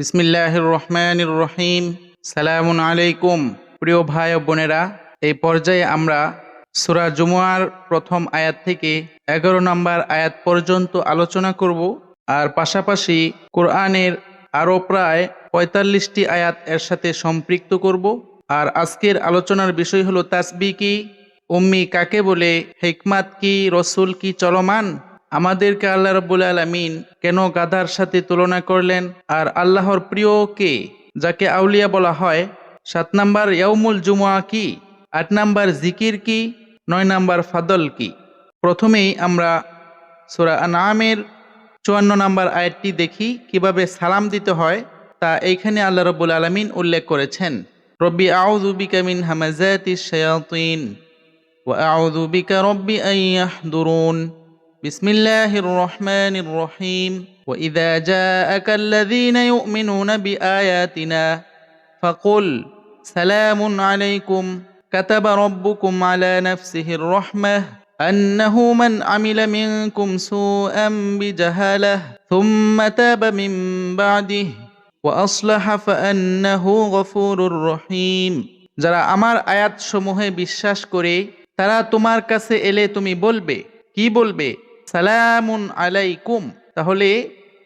বিসমিল্লাহির রহমানির রহিম। সালামুন আলাইকুম। প্রিয় ভাই ও বোনেরা, এই পর্যায়ে আমরা সূরা জুমুয়ার প্রথম আয়াত থেকে 11 নম্বর আয়াত পর্যন্ত আলোচনা করব, আর পাশাপাশি কোরআনের আরও প্রায় 45টি আয়াত এর সাথে সম্পৃক্ত করব। আর আজকের আলোচনার বিষয় হলো তাসবিহ কি, উম্মি কাকে বলে, হিকমাত কি, রসুল কি চলমান, আমাদেরকে আল্লাহ রাব্বুল আলামিন কেন গাধার সাথে তুলনা করলেন, আর আল্লাহর প্রিয় কে, যাকে আউলিয়া বলা হয়, 7 নাম্বার ইয়াউমুল জুমুয়া কি, 8 নাম্বার জিকির কি, 9 নাম্বার ফাদল কি। প্রথমেই আমরা সূরা আনআমের 54 নাম্বার আয়াতটি দেখি, কিভাবে সালাম দিতে হয় তা এইখানে আল্লাহ রাব্বুল আলামিন উল্লেখ করেছেন। রব্বি আউযু বিকা মিন হামাযাতিশ শায়াতিন ওয়া আউযু বিকা রব্বি আন ইয়াহদুরুন। বিসমিল্লাহির রহমানির রহিম। وإذا جاءك الذين يؤمنون بآياتنا فقل سلام عليكم كتب ربكم على نفسه الرحمة أنه من عمل منكم سوءا بجهالة ثم تاب من بعده وأصلح فأنه غفور رحيم। যারা আমার আয়াত সমূহে বিশ্বাস করে তারা তোমার কাছে এলে তুমি বলবে, কি বলবে? সালামুন আলাইকুম। তাহলে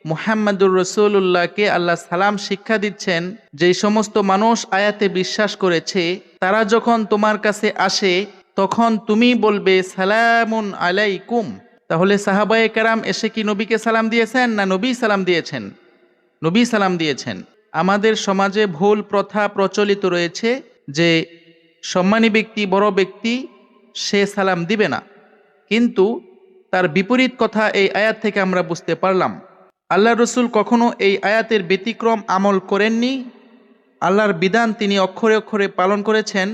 মুহাম্মাদুর রাসূলুল্লাহকে আল্লাহ সালাম শিক্ষা দিচ্ছেন। যেই সমস্ত মানুষ আয়াতে বিশ্বাস করেছে তারা যখন তোমার কাছে আসে তখন তুমি বলবে সালামুন আলাইকুম। তাহলে সাহাবায়ে কেরাম এসে কি নবীকে সালাম দিয়েছেন, না নবী সালাম দিয়েছেন? নবী সালাম দিয়েছেন। আমাদের সমাজে ভুল প্রথা প্রচলিত রয়েছে যে সম্মানী ব্যক্তি, বড় ব্যক্তি, সে সালাম দিবে না, কিন্তু তার বিপরীত কথা এই আয়াত থেকে আমরা বুঝতে পারলাম। আল্লাহ রসুল কখনো এই আয়াতের ব্যতিক্রম আমল করেননি। আল্লাহর বিধান তিনি অক্ষরে অক্ষরে পালন করেছেন।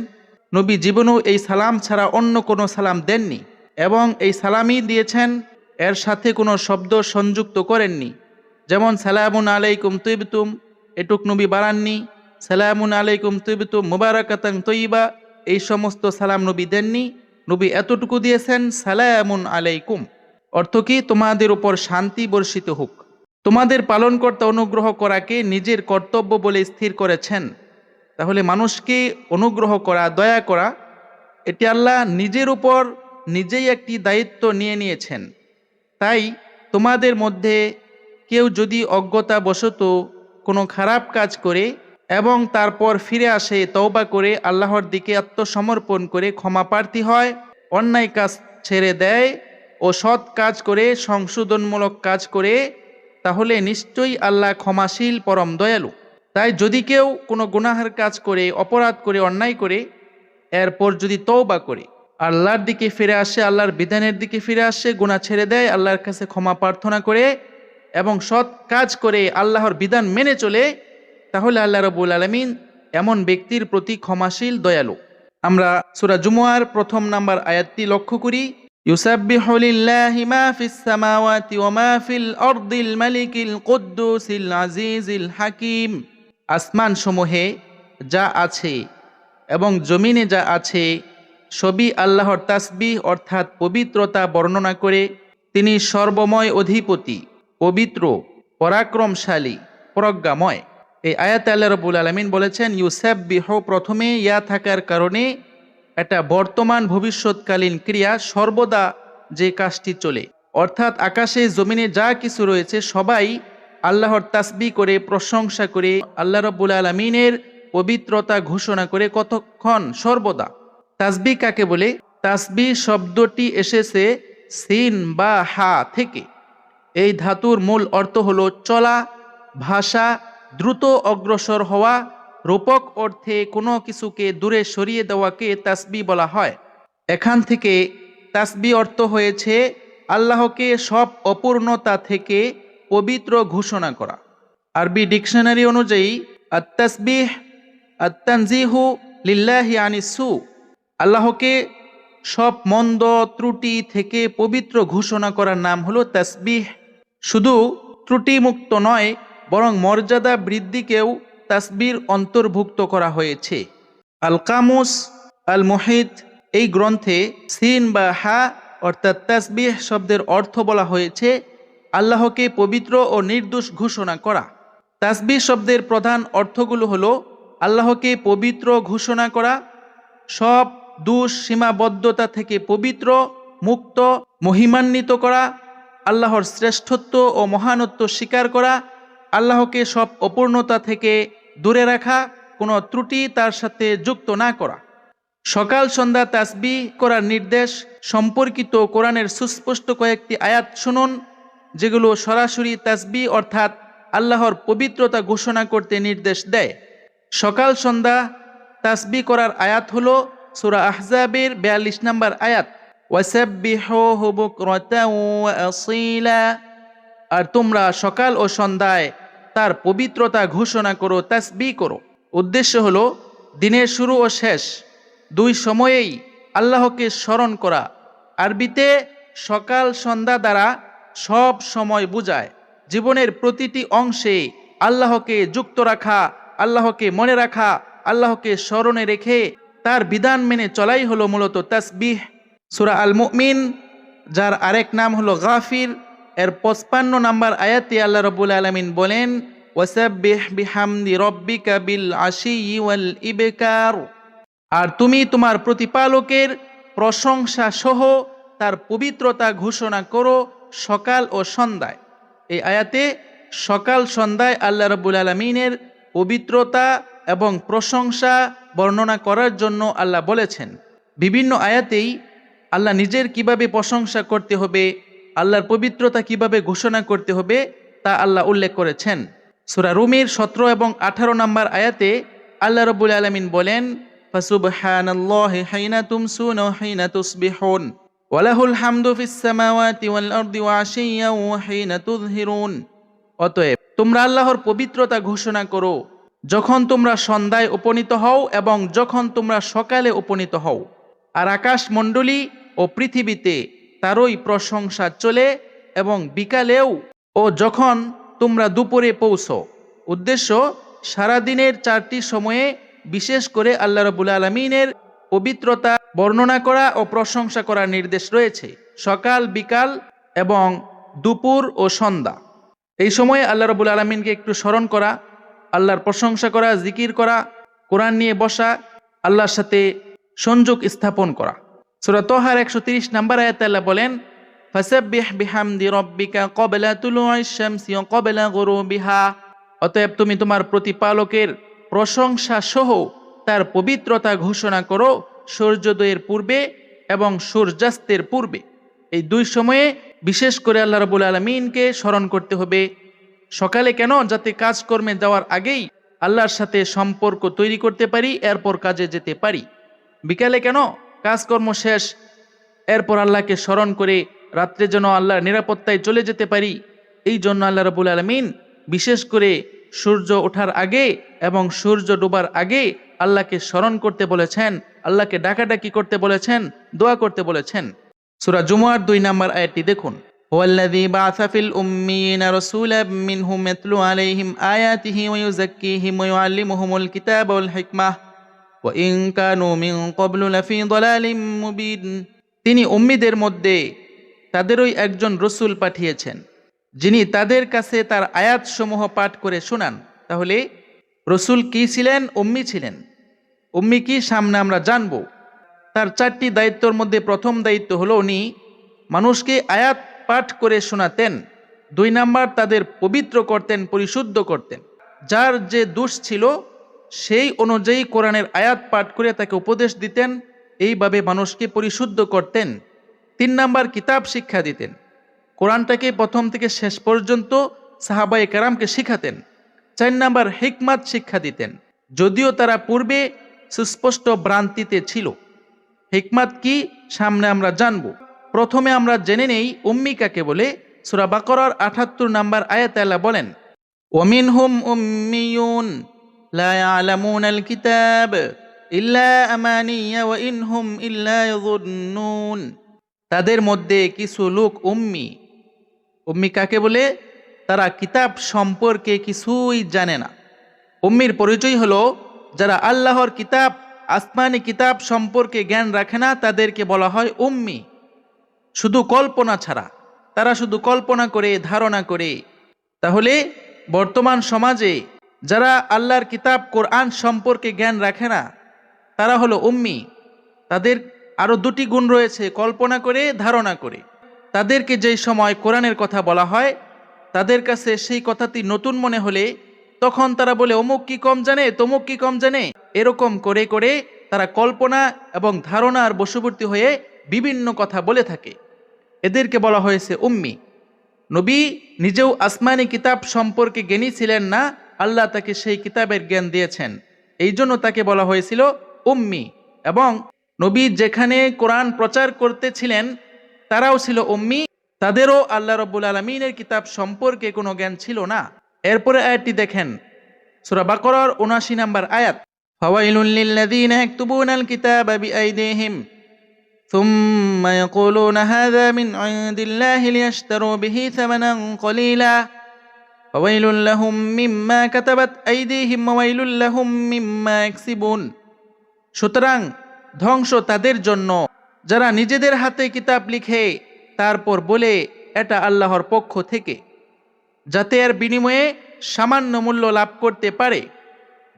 নবী জীবনেও এই সালাম ছাড়া অন্য কোনো সালাম দেননি, এবং এই সালামই দিয়েছেন, এর সাথে কোনো শব্দ সংযুক্ত করেননি। যেমন সালামুন আলাইকুম তিবতুম, এটুক নবী বাড়াননি। সালামুন আলাইকুম তিবতুম মুবারাকাতান তয়্যিবা, এই সমস্ত সালাম নবী দেননি। নবী এতটুকু দিয়েছেন, সালামুন আলাইকুম, অর্থ কি? তোমাদের উপর শান্তি বর্ষিত হোক। তোমাদের পালনকর্তা অনুগ্রহ করাকে নিজের কর্তব্য বলে স্থির করেছেন। তাহলে মানুষকে অনুগ্রহ করা, দয়া করা, এটি আল্লাহ নিজের উপর নিজেই একটি দায়িত্ব নিয়ে নিয়েছেন। তাই তোমাদের মধ্যে কেউ যদি অজ্ঞতাবশত কোনো খারাপ কাজ করে এবং তারপর ফিরে আসে, তওবা করে আল্লাহর দিকে আত্মসমর্পণ করে ক্ষমা প্রার্থী হয়, অন্যায় কাজ ছেড়ে দেয় ও সৎ কাজ করে, সংশোধনমূলক কাজ করে, তাহলে নিশ্চয়ই আল্লাহ ক্ষমাশীল, পরম দয়ালু। তাই যদি কেউ কোনো গুনাহের কাজ করে, অপরাধ করে, অন্যায় করে, এরপর যদি তওবা করে আল্লাহর দিকে ফিরে আসে, আল্লাহর বিধানের দিকে ফিরে আসে, গুনাহ ছেড়ে দেয়, আল্লাহর কাছে ক্ষমা প্রার্থনা করে এবং সৎ কাজ করে আল্লাহর বিধান মেনে চলে, তাহলে আল্লাহ রাব্বুল আলামিন এমন ব্যক্তির প্রতি ক্ষমাশীল, দয়ালু। আমরা সূরা জুমুয়ার প্রথম নাম্বার আয়াতটি লক্ষ্য করি। ইউসাব্বিহু লিল্লাহি মা ফিস সামাওয়াতি ওয়া মা ফিল আরদিল মালিকিল কুদ্দুসিল আজিজিল হাকিম। আসমান সমূহে যা আছে এবং জমিনে যা আছে সবই আল্লাহর তাসবিহ অর্থাৎ পবিত্রতা বর্ণনা করে। তিনি সর্বময় অধিপতি, পবিত্র, পরাক্রমশালী, প্রজ্ঞাময়। এই আয়াতে আল্লাহ রাব্বুল আলামিন বলেছেন ইউসাব্বিহু, প্রথমে ইয়া থাকার কারণে এটা বর্তমান ভবিষ্যৎকালীন ক্রিয়া, সর্বদা যে কাজটি চলে, অর্থাৎ আকাশে জমিনে যা কিছু রয়েছে সবাই আল্লাহর তাসবিহ করে, প্রশংসা করে, আল্লাহ রাব্বুল আলামিনের পবিত্রতা ঘোষণা করে। কতক্ষণ? সর্বদা। তাসবিহ কাকে বলে? তাসবিহ শব্দটি এসেছে সিন বা হা থেকে। এই ধাতুর মূল অর্থ হলো চলা, ভাষা, দ্রুত অগ্রসর হওয়া। রূপক অর্থে কোনো কিছুকে দূরে সরিয়ে দেওয়াকে তাসবিহ বলা হয়। এখান থেকে তাসবিহ অর্থ হয়েছে আল্লাহকে সব অপূর্ণতা থেকে পবিত্র ঘোষণা করা। আরবি ডিকশনারি অনুযায়ী আত-তাসবিহ আত-তানজিহু লিল্লাহি আনিস সু, আল্লাহকে সব মন্দ ত্রুটি থেকে পবিত্র ঘোষণা করার নাম হলো তাসবিহ। শুধু ত্রুটিমুক্ত নয়, বরং মর্যাদা বৃদ্ধিকেও তাসবিহর অন্তর্ভুক্ত করা হয়েছে। আল কামুস আল মুহিত এই গ্রন্থে সিন বা হা অর্থাৎ তাসবিহ শব্দের অর্থ বলা হয়েছে আল্লাহকে পবিত্র ও নির্দোষ ঘোষণা করা। তাসবিহ শব্দের প্রধান অর্থগুলো হলো আল্লাহকে পবিত্র ঘোষণা করা, সব দোষ সীমাবদ্ধতা থেকে পবিত্র, মুক্ত, মহিমান্বিত করা, আল্লাহর শ্রেষ্ঠত্ব ও মহানত্ব স্বীকার করা, আল্লাহকে সব অপূর্ণতা থেকে দূরে রাখা, কোনো ত্রুটি তার সাথে যুক্ত না করা। সকাল সন্ধ্যা তাসবিহ করার নির্দেশ সম্পর্কিত কোরআনের সুস্পষ্ট কয়েকটি আয়াত শুনুন, যেগুলো সরাসরি তাসবিহ অর্থাৎ আল্লাহর পবিত্রতা ঘোষণা করতে নির্দেশ দেয়। সকাল সন্ধ্যা তাসবিহ করার আয়াত হলো সূরা আহজাবের 42 নম্বর আয়াত, ওয়াসাব্বিহুহু বুকরাতাও ওয়া আসীলা। আর তোমরা সকাল ও সন্ধ্যায় তার পবিত্রতা ঘোষণা করো, তাসবিহ করো। উদ্দেশ্য হলো দিনের শুরু ও শেষ দুই সময়েই আল্লাহকে স্মরণ করা। আরবিতে সকাল সন্ধ্যা দ্বারা সব সময় বোঝায় জীবনের প্রতিটি অংশে আল্লাহকে যুক্ত রাখা, আল্লাহকে মনে রাখা, আল্লাহকে স্মরণে রেখে তার বিধান মেনে চলাই হলো মূলত তাসবিহ। সূরা আল মুমিন, যার আরেক নাম হলো গাফির, এর 55 নম্বর আয়াতে আল্লাহ রাব্বুল আলামিন বলেন, ওয়াসাব্বিহ বিহামদি রাব্বিকা বিল আশিয়্যি ওয়াল ইবকার। আর তুমি তোমার প্রতিপালকের প্রশংসা সহ তার পবিত্রতা ঘোষণা করো সকাল ও সন্ধ্যায়। এই আয়াতে সকাল সন্ধ্যায় আল্লাহ রাব্বুল আলামিনের পবিত্রতা এবং প্রশংসা বর্ণনা করার জন্য আল্লাহ বলেছেন। বিভিন্ন আয়াতেই আল্লাহ নিজের কিভাবে প্রশংসা করতে হবে, আল্লাহর পবিত্রতা কিভাবে ঘোষণা করতে হবে তা আল্লাহ উল্লেখ করেছেন। সূরা রুমের 17 এবং 18 নম্বর আয়াতে আল্লাহ রাব্বুল আলামিন বলেন, ফাসুবহানাল্লাহি হাইনা তুমসুনা ওয়া হাইনা তুসবিহুন ওয়া লাহুল হামদু ফিস সামাওয়াতি ওয়াল আরদি ওয়া আশিয়্যান ওয়া হাইনা তুযহিরুন। অতএব তোমরা আল্লাহর পবিত্রতা ঘোষণা করো যখন তোমরা সন্ধ্যায় উপনীত হও এবং যখন তোমরা সকালে উপনীত হও। আর আকাশ মণ্ডলী ও পৃথিবীতে তারই প্রশংসা চলে এবং বিকালেও ও যখন তোমরা দুপুরে পৌঁছো। উদ্দেশ্য সারাদিনের 4টি সময়ে বিশেষ করে আল্লাহ রাব্বুল আলামিনের পবিত্রতা বর্ণনা করা ও প্রশংসা করার নির্দেশ রয়েছে, সকাল, বিকাল এবং দুপুর ও সন্ধ্যা। এই সময়ে আল্লাহ রাব্বুল আলামিনকে একটু স্মরণ করা, আল্লাহর প্রশংসা করা, জিকির করা, কোরআন নিয়ে বসা, আল্লাহর সাথে সংযোগ স্থাপন করা। সূরা তাহার 130 নম্বর আয়াতে আল্লাহ বলেন, ফাসাব্বিহ বিহামদি রাব্বিকা ক্বাবলা তুলুইশ শামসি ওয়া ক্বাবলা গুরুবিহা। অতএব তুমি তোমার প্রতিপালকের প্রশংসা সহ তার পবিত্রতা ঘোষণা করো সূর্যোদয়ের পূর্বে এবং সূর্যাস্তের পূর্বে। এই দুই সময়ে বিশেষ করে আল্লাহ রাব্বুল আলামিনকে স্মরণ করতে হবে। সকালে কেন? যাতে কাজকর্মে যাওয়ার আগেই আল্লাহর সাথে সম্পর্ক তৈরি করতে পারি, এরপর কাজে যেতে পারি। বিকালে কেন? কাজকর্ম শেষ, এরপর আল্লাহকে স্মরণ করে রাত্রে যেন আল্লাহর নিরাপত্তায় চলে যেতে পারি। এই জন্য আল্লাহ রাব্বুল আলামিন বিশেষ করে সূর্য ওঠার আগে এবং সূর্য ডোবার আগে আল্লাহকে স্মরণ করতে বলেছেন, আল্লাহকে ডাকাডাকি করতে বলেছেন, দোয়া করতে বলেছেন। সূরা জুমুয়ার 2 নম্বর আয়াতটি দেখুন, হুয়াল্লাযী বা'আসা ফিল উম্মিয়িনা রাসূলাম মিনহুম ইয়াতলু আলাইহিম আয়াতিহি ওয়া ইউযাক্কিহিম ওয়া ইউআল্লিমুহুমুল কিতাবা ওয়াল হিকমাহ ওয়া ইন কানু মিন ক্বাবলু লাফী দালালিম মুবিন। তিনি উম্মীদের মধ্যে তাদেরই একজন রসূল পাঠিয়েছেন, যিনি তাদের কাছে তার আয়াতসমূহ পাঠ করে শোনান। তাহলে রসূল কি ছিলেন? উম্মী ছিলেন। উম্মী কি সামনে আমরা জানব। তার 4টি দায়িত্বের মধ্যে প্রথম দায়িত্ব হলো উনি মানুষকে আয়াত পাঠ করে শোনাতেন। 2 নাম্বার তাদের পবিত্র করতেন, পরিশুদ্ধ করতেন। যার যে দোষ ছিল সেই অনুযায়ী কোরআনের আয়াত পাঠ করে তাকে উপদেশ দিতেন, এইভাবে মানুষকে পরিশুদ্ধ করতেন। 3 নাম্বার কিতাব শিক্ষা দিতেন, কোরআনটাকে প্রথম থেকে শেষ পর্যন্ত সাহাবায়ে কেরামকে শিখাতেন। 4 নাম্বার হিকমাত শিক্ষা দিতেন, যদিও তারা পূর্বে সুস্পষ্ট ভ্রান্তিতে ছিল। হিকমাত কি সামনে আমরা জানব। প্রথমে আমরা জেনে নেই উম্মি কাকে বলে। সূরা বাকারার 78 নম্বর আয়াতে আল্লাহ বলেন, ওয়ামিনহুম উম্মিয়ুন লা ইয়ালামুনাল কিতাব ইল্লা আমানিয়া ওয়া ইনহুম ইল্লা ইয়াযুন্নুন। তাদের মধ্যে কিছু লোক উম্মি। উম্মি কাকে বলে? তারা কিতাব সম্পর্কে কিছুই জানে না। উম্মির পরিচয় হলো যারা আল্লাহর কিতাব, আসমানি কিতাব সম্পর্কে জ্ঞান রাখে না, তাদেরকে বলা হয় উম্মি। শুধু কল্পনা ছাড়া, তারা শুধু কল্পনা করে, ধারণা করে। তাহলে বর্তমান সমাজে যারা আল্লাহর কিতাব কোরআন সম্পর্কে জ্ঞান রাখে না, তারা হলো উম্মি। তাদের আরো দুটি গুণ রয়েছে, কল্পনা করে, ধারণা করে। তাদেরকে যেই সময় কোরআনের কথা বলা হয়, তাদের কাছে সেই কথাটি নতুন মনে হলে তখন তারা বলে অমুক কি কম জানে, তমুক কি কম জানে। এরকম করে করে তারা কল্পনা এবং ধারণার বশবর্তী হয়ে বিভিন্ন কথা বলে থাকে। এদেরকে বলা হয়েছে উম্মি। নবী নিজেও আসমানি কিতাব সম্পর্কে জ্ঞানী ছিলেন না, আল্লাহ তাকে সেই কিতাবের জ্ঞান দিয়েছেন, এই জন্য তাকে বলা হয়েছিল উম্মি। এবং নবী যেখানে কোরআন প্রচার করতেছিলেন তারাও ছিল উম্মি, তাদেরও আল্লাহ রাব্বুল আলামিনের কিতাব সম্পর্কে কোনো জ্ঞান ছিল না। এরপরে আয়াতটি দেখেন, সূরা বাকারার ৭৯ নম্বর আয়াত, ফাওয়াইলুল লিল্লাযীনা ইয়াকতুবুনাল কিতাবা বিআইদিহিম ثم يقولون هذا من عند الله ليشتروا به ثمنا قليلا فويل لهم مما كتبت أيديهم وويل لهم مما يكسبون। সুতরাং ধ্বংস তাদের জন্য যারা নিজেদের হাতে কিতাব লিখে তারপর বলে এটা আল্লাহর পক্ষ থেকে, যাতে এর বিনিময়ে সামান্য মূল্য লাভ করতে পারে।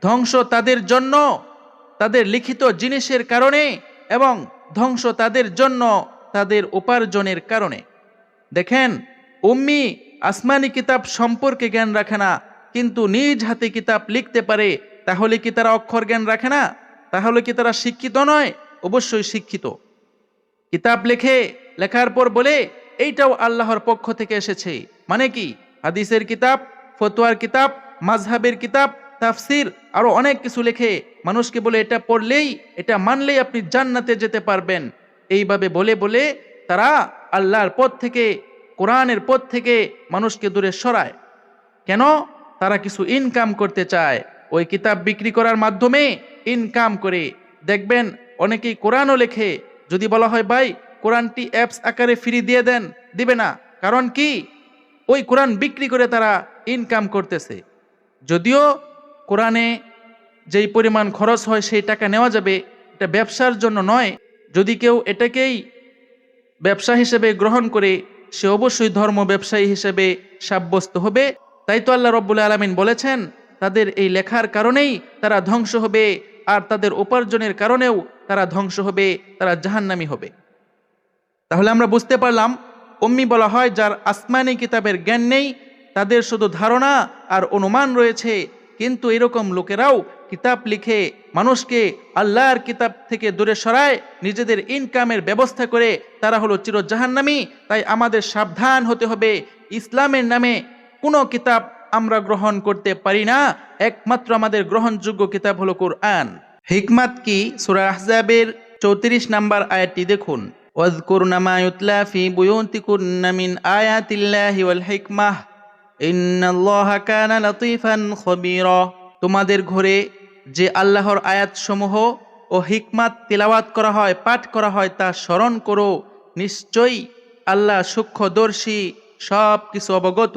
ধ্বংস তাদের জন্য তাদের লিখিত জিনিসের কারণে এবং ধ্বংস তাদের জন্য তাদের উপার্জনের কারণে। দেখেন, উম্মি আসমানি কিতাব সম্পর্কে জ্ঞান রাখে না, কিন্তু নিজ হাতে কিতাব লিখতে পারে। তাহলে কি তারা অক্ষর জ্ঞান রাখে না? তাহলে কি তারা শিক্ষিত নয়? অবশ্যই শিক্ষিত। কিতাব লেখার পর বলে এইটাও আল্লাহর পক্ষ থেকে এসেছে। মানে কি? হাদিসের কিতাব, ফতোয়ার কিতাব, মাযহাবের কিতাব, তাফসির, আরো অনেক কিছু লেখে মানুষকে বলে এটা পড়লেই, এটা মানলেই আপনি জান্নাতে যেতে পারবেন। এইভাবে বলে বলে তারা আল্লাহর পথ থেকে, কোরআনের পথ থেকে মানুষকে দূরে সরায়। কেন? তারা কিছু ইনকাম করতে চায়, ওই কিতাব বিক্রি করার মাধ্যমে ইনকাম করে। দেখবেন অনেকেই কোরআনও লেখে, যদি বলা হয় ভাই কোরআনটি অ্যাপস আকারে ফ্রি দিয়ে দেন, দিবে না। কারণ কি? ওই কোরআন বিক্রি করে তারা ইনকাম করতেছে। যদিও কোরআনে যেই পরিমাণ খরচ হয় সেই টাকা নেওয়া যাবে, এটা ব্যবসার জন্য নয়। যদি কেউ এটাকেই ব্যবসা হিসেবে গ্রহণ করে, সে অবশ্যই ধর্ম ব্যবসায়ী হিসেবে সাব্যস্ত হবে। তাই তো আল্লাহ রাব্বুল আলামিন বলেছেন তাদের এই লেখার কারণেই তারা ধ্বংস হবে, আর তাদের উপার্জনের কারণেও তারা ধ্বংস হবে, তারা জাহান্নামী হবে। তাহলে আমরা বুঝতে পারলাম উম্মি বলা হয় যার আসমানি কিতাবের জ্ঞান নেই, তাদের শুধু ধারণা আর অনুমান রয়েছে। কিন্তু এরকম লোকেরাও কিতাব লিখে মানুষকে আল্লাহর কিতাব থেকে দূরে সরায়, নিজেদের ইনকামের ব্যবস্থা করে, তারা হলো চির জাহান্নামী। তাই আমাদের সাবধান হতে হবে, ইসলামের নামে কোনো কিতাব আমরা গ্রহণ করতে পারি না। একমাত্র আমাদের গ্রহণযোগ্য কিতাব হলো কোরআন। হিকমাত কি? সূরা আহজাবের 34 নম্বর আয়াতটি দেখুন, ওয়াযকুরনা মা ইউতলা ফি বুয়ুতিকুন্না মিন আয়াতিল্লাহি ওয়াল হিকমাহ ইন্নাল্লাহা কানা লাতীফান খবীরা। তোমাদের ঘরে যে আল্লাহর আয়াতসমূহ ও হিকমাত তিলাওয়াত করা হয়, পাঠ করা হয়, তা স্মরণ করো। নিশ্চয়ই আল্লাহ সূক্ষ্মদর্শী, সব কিছু অবগত।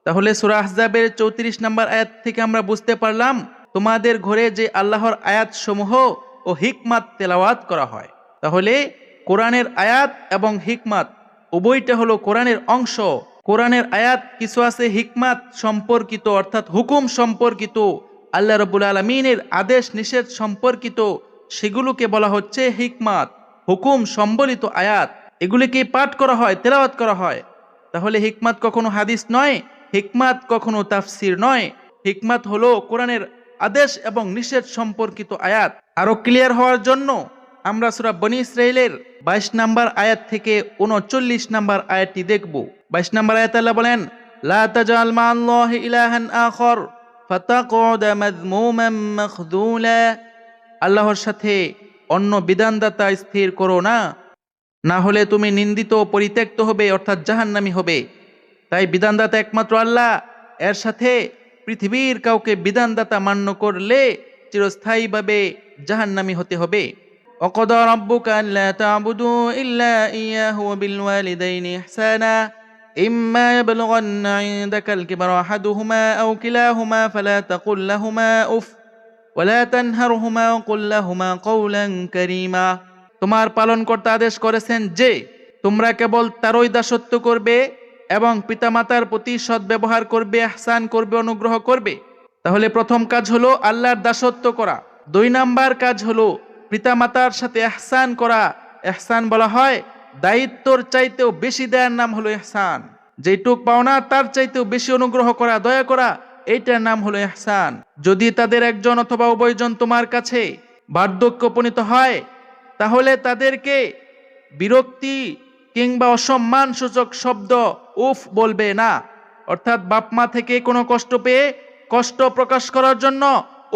তাহলে সূরা আহজাবের 34 নম্বর আয়াত থেকে আমরা বুঝতে পারলাম তোমাদের ঘরে যে আল্লাহর আয়াতসমূহ ও হিকমাত তেলাওয়াত করা হয়। তাহলে কোরআনের আয়াত এবং হিকমাত উভয়টা হলো কোরআনের অংশ। কোরআনের আয়াত কিছু আছে হিকমাত সম্পর্কিত, অর্থাৎ হুকুম সম্পর্কিত, আল্লাহ রাব্বুল আলামিনের আদেশ নিষেধ সম্পর্কিত, সেগুলোকে বলা হচ্ছে হিকমাত, হুকুম সম্বলিত আয়াত। এগুলিকে পাঠ করা হয়, তেলাওয়াত করা হয়। তাহলে হিকমাত কখনো হাদিস নয়, হিকমাত কখনো তাফসির নয়। হিকমাত হলো কোরআনের আদেশ এবং নিষেধ সম্পর্কিত আয়াত। আরো ক্লিয়ার হওয়ার জন্য আমরা সূরা বনী ইসরাঈলের 22 নম্বর আয়াত থেকে 39 নম্বর আয়াতটি দেখব। 22 নম্বর আয়াতে আল্লাহ বলেন, লা তাজআল মা'আল্লাহি ইলাহান আখর ফাতাকুদ মাযমুমান মাখযুলা। আল্লাহর সাথে অন্য বিধানদাতা স্থির করো না, না হলে তুমি নিন্দিত, পরিত্যক্ত হবে, অর্থাৎ জাহান্নামী হবে। তাই বিধানদাতা একমাত্র আল্লাহ, এর সাথে পৃথিবীর কাউকে বিধানদাতা মান্য করলে চিরস্থায়ীভাবে জাহান্নামী হতে হবে। وقضى ربك ألا تعبدوا إلا إياه وبالوالدين إحسانا إما يبلغن عندك الكبر أحدهما أو كلاهما فلا تقل لهما أف ولا تنهرهما وقل لهما قولا كريما। তোমার পালনকর্তা আদেশ করেছেন যে তোমরা কেবল তারই দাসত্ব করবে, এবং পিতামাতার প্রতি সদ্ব্যবহার করবে, ইহসান করবে, অনুগ্রহ করবে। তাহলে প্রথম কাজ হলো আল্লাহর দাসত্ব করা। 2 নাম্বার কাজ হলো পিতামাতার সাথে ইহসান করা। ইহসান বলা হয় দায়িত্বর চাইতেও বেশি দেওয়ার নাম হলো ইহসান। যেটুক পাওনা তার চাইতেও বেশি অনুগ্রহ করা, দয়া করা, এইটার নাম হলো ইহসান। যদি তাদের একজন অথবা উভয়জন তোমার কাছে বার্ধক্যে উপনীত হয়, তাহলে তাদেরকে বিরক্তি কিংবা অসম্মান সূচক শব্দ উফ বলবে না। অর্থাৎ বাপ মা থেকে কোনো কষ্ট পেয়ে কষ্ট প্রকাশ করার জন্য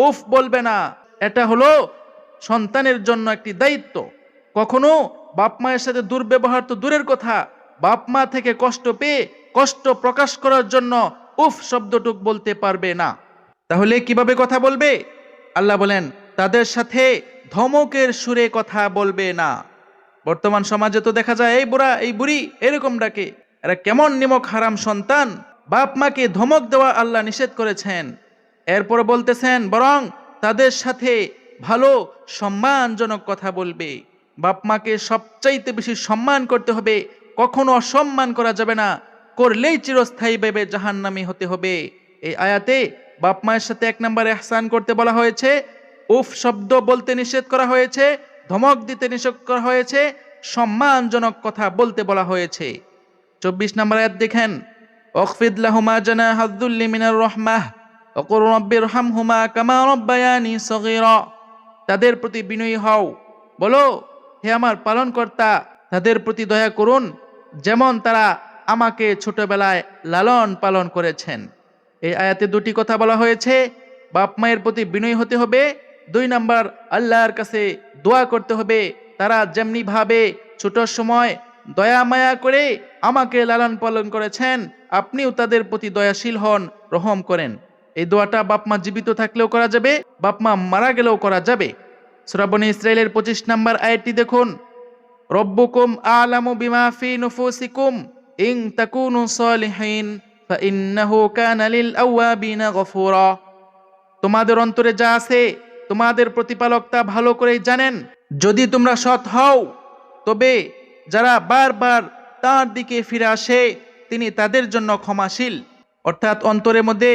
উফ বলবে না। এটা হলো সন্তানের জন্য একটি দায়িত্ব। কখনো বাপ মায়ের সাথে দুর্ব্যবহার তো দূরের কথা, বাপ মা থেকে কষ্ট পেয়ে কষ্ট প্রকাশ করার জন্য উফ শব্দটুক বলতে পারবে না। তাহলে কিভাবে কথা বলবে? আল্লাহ বলেন তাদের সাথে ধমকের সুরে কথা বলবে না। বর্তমান সমাজে তো দেখা যায় এই বুড়া, এই বুড়ি এরকম ডাকে। এরা কেমন নিমক হারাম সন্তান। বাপ মাকে ধমক দেওয়া আল্লাহ নিষেধ করেছেন। এরপর বলতেছেন বরং তাদের সাথে ভালো সম্মানজনক কথা বলবে। বাপ মাকে সবচাইতে বেশি সম্মান করতে হবে, কখনো অসম্মান করা যাবে না। করলেই চিরস্থায়ীভাবে জাহান্নামী হতে হবে। এই আয়াতে বাপ মায়ের সাথে 1 নম্বরে ইহসান করতে বলা হয়েছে, উফ শব্দ বলতে নিষেধ করা হয়েছে, ধমক দিতে নিষেধ করা হয়েছে, সম্মানজনক কথা বলতে বলা হয়েছে। 24 নম্বর আয়াত দেখেন, ওয়াখফিদ লাহুমা জানাহাদ যুল্লি মিনার রাহমাহ ওয়া কুর রাব্বিরহামহুমা কামা রাব্বায়ানি সগীরা। তাদের প্রতি বিনয়ী হও, বলো হে আমার পালনকর্তা তাদের প্রতি দয়া করুন যেমন তারা আমাকে ছোটবেলায় লালন পালন করেছেন। এই আয়াতে 2টি কথা বলা হয়েছে, বাপ মায়ের প্রতি বিনয়ী হতে হবে। 2 নাম্বার আল্লাহর কাছে দোয়া করতে হবে, তারা যেমনি ভাবে ছোট সময় দয়া মায়া করে আমাকে লালন পালন করেছেন, আপনিও তাদের প্রতি দয়াশীল হন, রহম করেন। এই দোয়াটা বাপ মা জীবিত থাকলেও করা যাবে, বাপ মা মারা গেলেও করা যাবে। সূরা বনী ইসরাঈলের 25 নম্বর আয়াতটি দেখুন, রব্বুকুম আ'লামু বিমা ফি নুফুসিকুম ইন তাকুনু সালিহিন ফাইন্নাহু কানা লিল আওয়াবিনা গফুরা। তোমাদের অন্তরে যা আছে তোমাদের প্রতিপালক তা ভালো করেই জানেন। যদি তোমরা সৎ হও তবে যারা বারবার তার দিকে ফিরে আসে তিনি তাদের জন্য ক্ষমাশীল। অর্থাৎ অন্তরের মধ্যে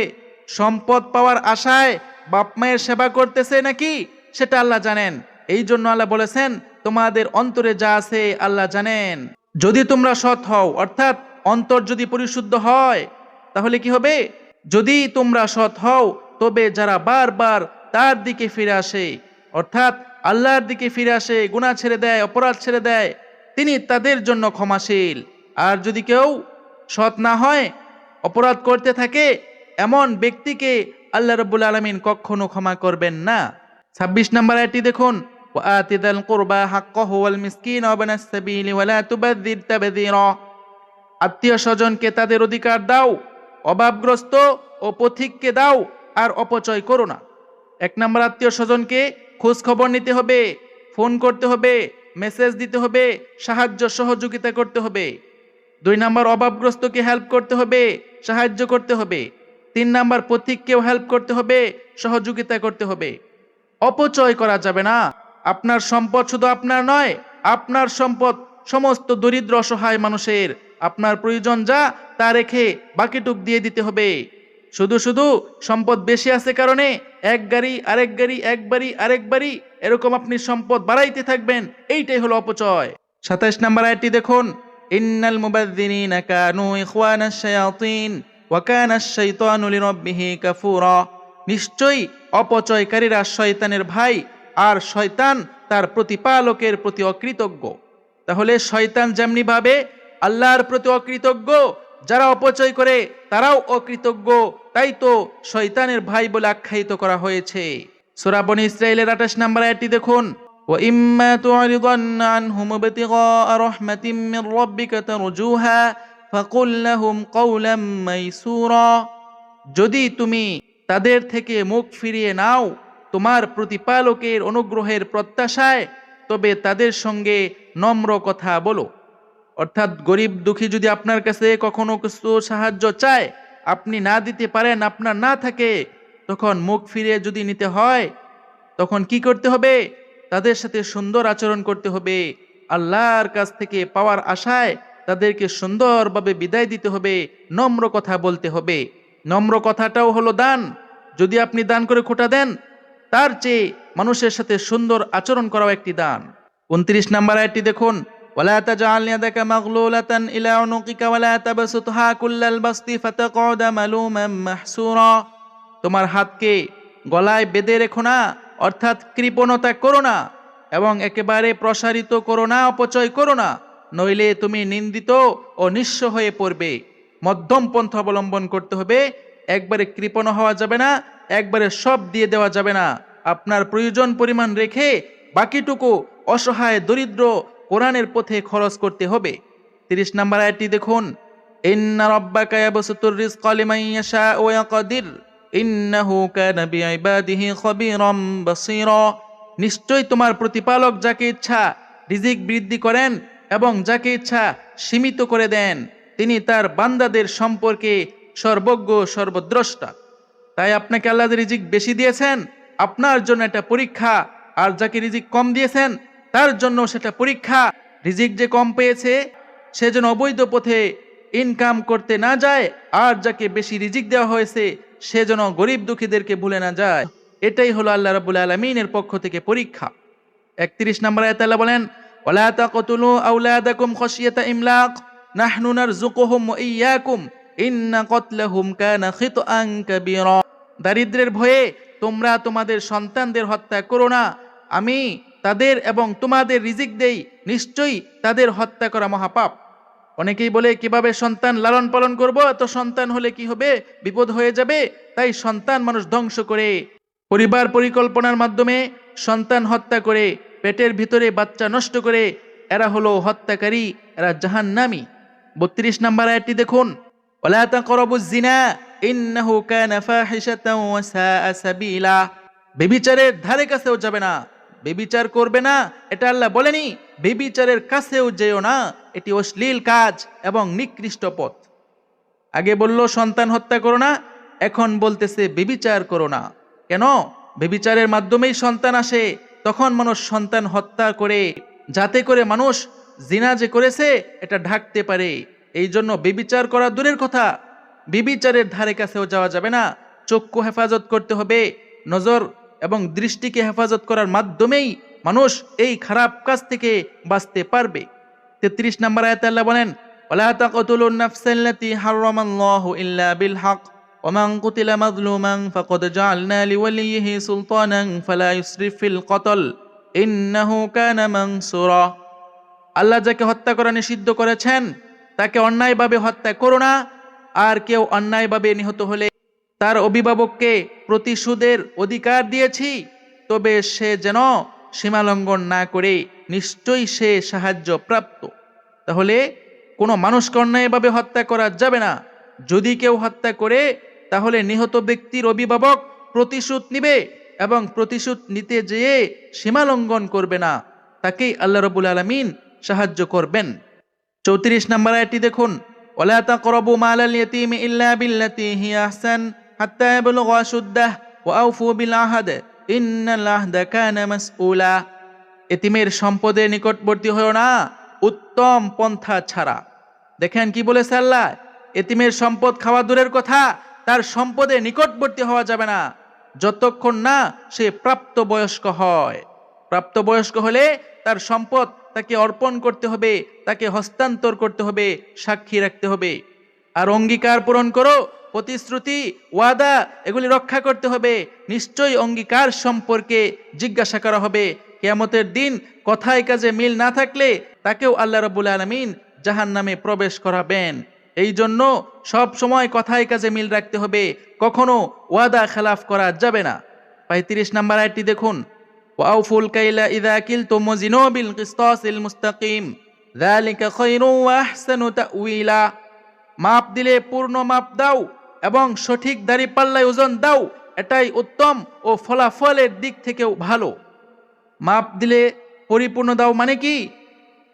সম্পদ পাওয়ার আশায় বাপ মায়ের সেবা করতেছে নাকি সেটা আল্লাহ জানেন। এই জন্য আল্লাহ বলেছেন তোমাদের অন্তরে যা আছে আল্লাহ জানেন। যদি তোমরা সৎ হও, অর্থাৎ অন্তর যদি পরিশুদ্ধ হয় তাহলে কি হবে? যদি তোমরা সৎ হও তবে যারা বারবার তার দিকে ফিরে আসে, অর্থাৎ আল্লাহর দিকে ফিরে আসে, গুনাহ ছেড়ে দেয়, অপরাধ ছেড়ে দেয়, তিনি তাদের জন্য ক্ষমাশীল। আর যদি কেউ সৎ না হয়, অপরাধ করতে থাকে, এমন ব্যক্তিকে আল্লাহ রাব্বুল আলামিন কখনো ক্ষমা করবেন না। 26 নম্বর আয়াতটি দেখুন, ওয়াআতি যাল কুরবা হাক্কাহু ওয়াল মিসকিন ওয়া ইবনাস সাবিলি ওয়া লা তুবাযযির তাবযীরা। আত্মীয় স্বজনকে তাদের অধিকার দাও, অভাবগ্রস্ত ও পথিককে দাও, আর অপচয় করো না। 1 নম্বর আত্মীয় স্বজনকে খোঁজ খবর নিতে হবে, ফোন করতে হবে, মেসেজ দিতে হবে, সাহায্য সহযোগিতা করতে হবে। 2 নম্বর অভাবগ্রস্তকে হেল্প করতে হবে, সাহায্য করতে হবে। 3 নম্বর পথিককেও হেল্প করতে হবে, সহযোগিতা করতে হবে। অপচয় করা যাবে না। আপনার সম্পদ শুধু আপনার নয়, আপনার সম্পদ সমস্ত দরিদ্র অসহায় মানুষের। আপনার প্রয়োজন যা তা রেখে বাকিটুক দিয়ে দিতে হবে। শুধু শুধু সম্পদ বেশি আছে কারণে এক গাড়ি আরেক গাড়ি, এক বাড়ি আরেক বাড়ি, এরকম আপনি সম্পদ বাড়াইতে থাকবেন, এইটাই হলো অপচয়। 27 নম্বর আয়াতটি দেখুন, ইন্নাল মুবাযযিরিনা কানু ইখওয়ানাশ শায়াতিন ওয়া কানাশ শাইতানু লিরাব্বিহি কাফুরা। নিশ্চয়ই অপচয়কারীরা শয়তানের ভাই, আর শয়তান তার প্রতিপালকের প্রতি অকৃতজ্ঞ। তাহলে শয়তান যেমনি ভাবে আল্লাহর প্রতি অকৃতজ্ঞ, যারা অপচয় করে তারাও অকৃতজ্ঞ, তাই তো শয়তানের ভাই বলে আখ্যায়িত করা হয়েছে। সূরা বনী ইসরাঈলের 28 নম্বর আয়াতটি দেখুন, ওয়া ইম্মা তু'রিদান্না আনহুম ইবতিগাআ রাহমাতিম মির রাব্বিকা তারজুহা ফাকুল লাহুম কাওলাম মাইসুরা। যদি তুমি তাদের থেকে মুখ ফিরিয়ে নাও তোমার প্রতিপালকের অনুগ্রহের প্রত্যাশায়, তবে তাদের সঙ্গে নম্র কথা বলো। অর্থাৎ গরিব দুঃখী যদি আপনার কাছে কখনো কিছু সাহায্য চায়, আপনি না দিতে পারেন, আপনার না থাকে, তখন মুখ ফিরিয়ে যদি নিতে হয়, তখন কি করতে হবে? তাদের সাথে সুন্দর আচরণ করতে হবে। আল্লাহর কাছ থেকে পাওয়ার আশায় তাদেরকে সুন্দরভাবে বিদায় দিতে হবে, নম্র কথা বলতে হবে। নম্র কথাটাও হলো দান। যদি আপনি দান করে খোটা দেন, তার চেয়ে মানুষের সাথে সুন্দর আচরণ করাও একটি দান। 29 নম্বর আয়াতটি দেখুন, ওয়ালা তাজআল ইয়াদাকা মাগলুলাতান ইলা উনুকিকা ওয়ালা তাবসুতহা কুল্লাল বাসতি ফাতাকউদা মালুমান মাহসুরা। তোমার হাতকে গলায় বেঁধে রেখো না, অর্থাৎ কৃপণতা করো না, এবং একেবারে প্রসারিত করো না, অপচয় করো না, নইলে তুমি নিন্দিত ও নিঃস্ব হয়ে পড়বে। মধ্যম পন্থা অবলম্বন করতে হবে। একবারে কৃপণ হওয়া যাবে না, একবারে সব দিয়ে দেওয়া যাবে না। আপনার প্রয়োজন পরিমাণ রেখে বাকিটুকু অসহায় দরিদ্র কোরআনের পথে খরচ করতে হবে। 30 নম্বর আয়াতটি দেখুন, ইন্না রাব্বাকা ইয়াবসুতুর রিজকা লিমান ইয়াশাউ ওয়া ইয়াকদির ইন্নাহু কানা বিইবাদিহি খবীরাম বাসীরা। নিশ্চয় তোমার প্রতিপালক যাকে ইচ্ছা রিজিক বৃদ্ধি করেন এবং যাকে ইচ্ছা সীমিত করে দেন। তিনি তার বান্দাদের সম্পর্কে সর্বজ্ঞ, সর্বদ্রষ্টা। তাই আপনাকে আল্লাহ যে রিজিক বেশি দিয়েছেন, আপনার জন্য এটা পরীক্ষা, আর যাকে রিজিক কম দিয়েছেন তার জন্য সেটা পরীক্ষা। রিজিক যে কম পেয়েছে সে যেন অবৈধ পথে ইনকাম করতে না যায়, আর যাকে বেশি রিজিক দেওয়া হয়েছে সে যেন গরিব দুঃখীদেরকে ভুলে না যায়। এটাই হলো আল্লাহ রাব্বুল আলামিনের পক্ষ থেকে পরীক্ষা। 31 নম্বর আয়াতে আল্লাহ বলেন, ওয়ালা তাকতুলু আওলাদাকুম খাশিয়াতা ইমলাক নাহনু নারযুকুহুম ওয়া ইয়্যাকুম ইন্না কতলাহুম কানা খিতআন কাবীরা। দারিদ্র্যের ভয়ে তোমরা তোমাদের সন্তানদের হত্যা করো না, আমি তাদের এবং তোমাদের রিজিক দেই, নিশ্চয়ই তাদের হত্যা করা মহাপাপ। অনেকেই বলে কিভাবে সন্তান লালন পালন করব, এত সন্তান হলে কি হবে, বিপদ হয়ে যাবে। তাই সন্তান মানুষ ধ্বংস করে, পরিবার পরিকল্পনার মাধ্যমে সন্তান হত্যা করে, পেটের ভিতরে বাচ্চা নষ্ট করে, এরা হলো হত্যাকারী, এরা জাহান্নামী। 32 নম্বর আয়াতটি দেখুন, ওয়ালা তাকরাবুজ জিনা ইন্নাহু কানা ফাহিশাতাও ওয়া সাআ সাবিলা। ব্যভিচারের ধারে কাছেও যাবে না, ব্যভিচার করবে না এটা আল্লাহ বলেনি, ব্যভিচারের কাছেও যেও না, এটি অশ্লীল কাজ এবং নিকৃষ্ট পথ। আগে বলল সন্তান হত্যা করো না, এখন বলতেছে ব্যভিচার করো না। কেন? ব্যভিচারের মাধ্যমেই সন্তান আসে, তখন মানুষ সন্তান হত্যা করে, যাতে করে মানুষ জিনা যে করেছে এটা ঢাকতে পারে। এই জন্য ব্যভিচার করা দূরের কথা, ব্যভিচারের ধারে কাছেও যাওয়া যাবে না। চক্ষু হেফাজত করতে হবে, নজর এবং দৃষ্টিকে হেফাজত করার মাধ্যমেই মানুষ এই খারাপ কাজ থেকে বাঁচতে পারবে। 33 নম্বর আয়াতে আল্লাহ বলেন, ওয়ালা তাকতুলুন নাফসাল্লাতী হারামাল্লাহু ইল্লা বিল হক ওয়া মান কুতিলা মাজলুমান ফাকাদ জাআলনা লিওয়ালিয়িহি সুলতানান ফালা ইউসরিফ ফিল কতল ইন্নাহু কানা মানসুরা। আল্লাহ যাকে হত্যা করা নিষিদ্ধ করেছেন তাকে অন্যায়ভাবে হত্যা করো না, আর কেউ অন্যায়ভাবে নিহত হলে তার অভিভাবককে প্রতিশোধের অধিকার দিয়েছি, তবে সে যেন সীমালঙ্ঘন না করে, নিশ্চয়ই সে সাহায্য প্রাপ্ত। তাহলে কোনো মানুষকে অন্যায়ভাবে হত্যা করা যাবে না। যদি কেউ হত্যা করে তাহলে নিহত ব্যক্তির অভিভাবক প্রতিশোধ নিবে, এবং প্রতিশোধ নিতে যেয়ে সীমালঙ্ঘন করবে না, তাকেই আল্লাহ রাব্বুল আলামিন সাহায্য করবেন। 34 নম্বর আয়াতটি দেখুন, ওয়ালা তাকরাবু মালাল ইয়াতীমি ইল্লা বিল্লাতী হিয়া আহসান হাত্তা ইয়াবলুগা আশুদ্দাহ ওয়া আউফু বিল আহদ ইন্নাল আহদা কানা মাসউলা। এতিমের সম্পদের নিকটবর্তী হও না উত্তম পন্থা ছাড়া। দেখেন কি বলেছে আল্লাহ, এতিমের সম্পদ খাওয়া দূরের কথা, তার সম্পদে নিকটবর্তী হওয়া যাবে না যতক্ষণ না সে প্রাপ্তবয়স্ক হয়। প্রাপ্তবয়স্ক হলে তার সম্পদ তাকে অর্পণ করতে হবে, তাকে হস্তান্তর করতে হবে, সাক্ষী রাখতে হবে। আর অঙ্গীকার পূরণ করো, প্রতিশ্রুতি ওয়াদা এগুলি রক্ষা করতে হবে। নিশ্চয়ই অঙ্গীকার সম্পর্কে জিজ্ঞাসা করা হবে। কিয়ামতের দিন কথায় কাজে মিল না থাকলে তাকেও আল্লাহ রাব্বুল আলামিন জাহান্নামে প্রবেশ করাবেন। এই জন্য সব সময় কথায় কাজে মিল রাখতে হবে, কখনো ওয়াদা খেলাফ করা যাবে না। 35 নম্বর আয়াতটি দেখুন, ওয়াউফুল কাইলা ইযা কিলতুম ওয়াজিনু বিল কিসতাসিল মুস্তাকিম যালিকা খায়রুন ওয়া আহসানু তা'উইলা। মাপ দিলে পূর্ণ মাপ দাও এবং সঠিক দাঁড়িপাল্লায় ওজন দাও, এটাই উত্তম ও ফলাফলের দিক থেকেও ভালো। মাপ দিলে পরিপূর্ণ দাও মানে কি?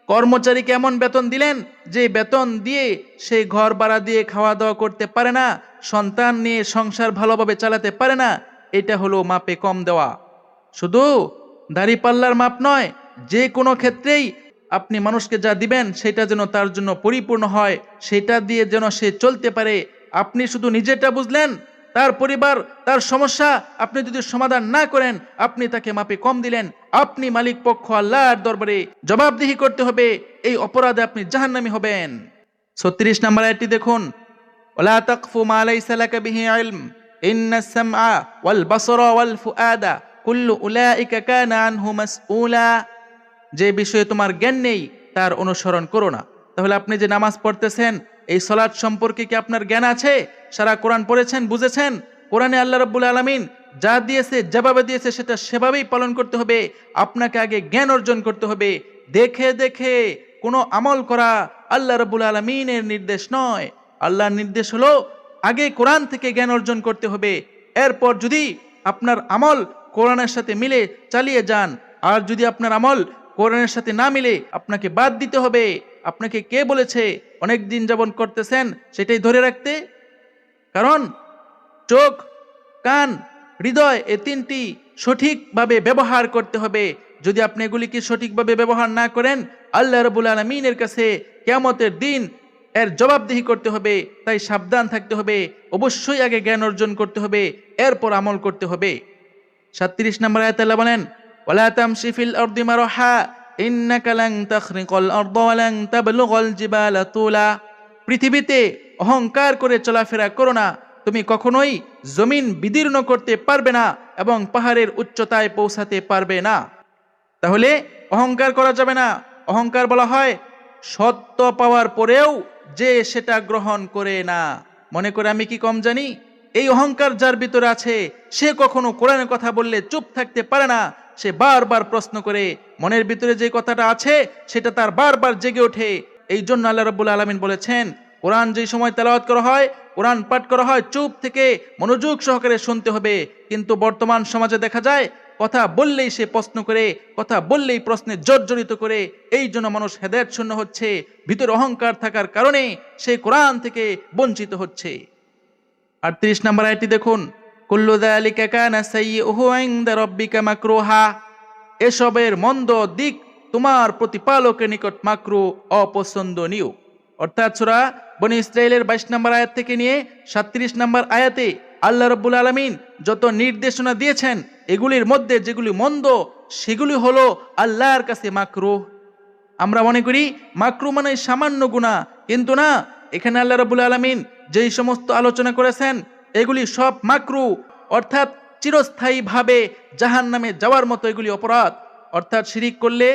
কর্মচারীকে এমন বেতন দিলেন যে বেতন দিয়ে সে ঘর ভাড়া দিয়ে খাওয়া দাওয়া করতে পারে না, সন্তান নিয়ে সংসার ভালোভাবে চালাতে পারে না, এটা হলো মাপে কম দেওয়া। শুধু দাড়িপাল্লার মাপ নয়, যে কোনো ক্ষেত্রেই আপনি মানুষকে যা দিবেন সেটা যেন তার জন্য পরিপূর্ণ হয়, সেটা দিয়ে যেন সে চলতে পারে। আপনি শুধু নিজেরটা বুঝলেন, তার পরিবার, তার সমস্যা আপনি যদি সমাধান না করেন, আপনি তাকে মাপে কম দিলেন। আপনি মালিক পক্ষ আল্লাহর দরবারে জবাবদিহি করতে হবে। এই অপরাধে আপনি জাহান্নামী হবেন। 36 নম্বর আয়াতটি দেখুন, ওয়ালা তাকফু মা লাইসা লাকা বিহি ইলম ইন্নাস সামআ ওয়াল বাসরা ওয়াল ফুআদা কুল্লু উলাইকা কানা আনহু মাসউলা। যে বিষয়ে তোমার জ্ঞান নেই তার অনুসরণ করো না। তাহলে আপনি যে নামাজ পড়তেছেন, এই সালাত সম্পর্কে কি আপনার জ্ঞান আছে? সারা কোরআন পড়েছেন, বুঝেছেন? কোরআনে আল্লাহ রাব্বুল আলামিন যা দিয়েছে, যেভাবে দিয়েছে সেটা সেভাবেই পালন করতে হবে। আপনাকে আগে জ্ঞান অর্জন করতে হবে। দেখে দেখে কোনো আমল করা আল্লাহ রাব্বুল আলামিনের নির্দেশ নয়। আল্লাহর নির্দেশ হলো আগে কোরআন থেকে জ্ঞান অর্জন করতে হবে। এরপর যদি আপনার আমল কোরআনের সাথে মিলে চালিয়ে যান, আর যদি আপনার আমল কোরআনের সাথে না মিলে আপনাকে বাদ দিতে হবে। আপনাকে কে বলেছে অনেক দিন যাপন করতেছেন সেটাই ধরে রাখতে? কারণ চোখ, কান, হৃদয়, এই তিনটি সঠিকভাবে ব্যবহার করতে হবে। যদি আপনি এগুলিকে সঠিকভাবে ব্যবহার না করেন, আল্লাহ রাব্বুল আলামিনের কাছে কিয়ামতের দিন এর জবাবদিহি করতে হবে। তাই সাবধান থাকতে হবে। অবশ্যই আগে জ্ঞান অর্জন করতে হবে, এরপর আমল করতে হবে। 37 নম্বর আয়াতে আল্লাহ বলেন, ওয়ালা তামশি ফিল আরদি মারহা ইন্নাকা লান তাখরিকাল আরদা ওয়া লান তাবলুগাল জিবালা তুলা। পৃথিবীতে অহংকার করে চলাফেরা করো না, তুমি কখনোই জমিন বিদীর্ণ করতে পারবে না এবং পাহাড়ের উচ্চতায় পৌঁছাতে পারবে না। তাহলে অহংকার করা যাবে না। অহংকার বলা হয় সত্য পাওয়ার পরেও যে সেটা গ্রহণ করে না, মনে করে আমি কি কম জানি। এই অহংকার যার ভিতরে আছে, সে কখনো কোরআনের কথা বললে চুপ থাকতে পারে না। সে বারবার প্রশ্ন করে, মনের ভিতরে যে কথাটা আছে সেটা তার বারবার জেগে ওঠে। এই জন্য আল্লাহ রাব্বুল আলামিন বলেছেন, কোরআন যেই সময় তেলাওয়াত করা হয়, কোরআন পাঠ করা হয়, চুপ থেকে মনোযোগ সহকারে শুনতে হবে। কিন্তু বর্তমান সমাজে দেখা যায় কথা বললেই সে প্রশ্ন করে, কথা বললেই প্রশ্নে জর্জরিত করে। এই জন্য মানুষ হেদায়েত শূন্য হচ্ছে। ভিতরে অহংকার থাকার কারণে সে কোরআন থেকে বঞ্চিত হচ্ছে। 38 নম্বর আয়াতটি দেখুন, কুল্লু যালিকা কানা সাইয়্যুহু ইনদা রাব্বিকা মাকরুহা। এসবের মন্দ দিক তোমার প্রতিপালকের নিকট মাকরু, অপছন্দনীয়। অর্থাৎ সূরা বনী ইসরাঈলের 22 নম্বর আয়াত থেকে নিয়ে 37 নম্বর আয়াতে আল্লাহ রাব্বুল আলামিন যত নির্দেশনা দিয়েছেন, এগুলির মধ্যে যেগুলি মন্দ সেগুলি হলো আল্লাহর কাছে মাকরুহ। আমরা মনে করি মাকরু মানে সামান্য গুনাহ, কিন্তু না। এখানে আল্লাহ রাব্বুল আলামিন যেই সমস্ত আলোচনা করেছেন এগুলি সব মাকরু, অর্থাৎ চিরস্থায়ীভাবে জাহান্নামে যাওয়ার মতো এগুলি অপরাধ। অর্থাৎ শিরিক করলে,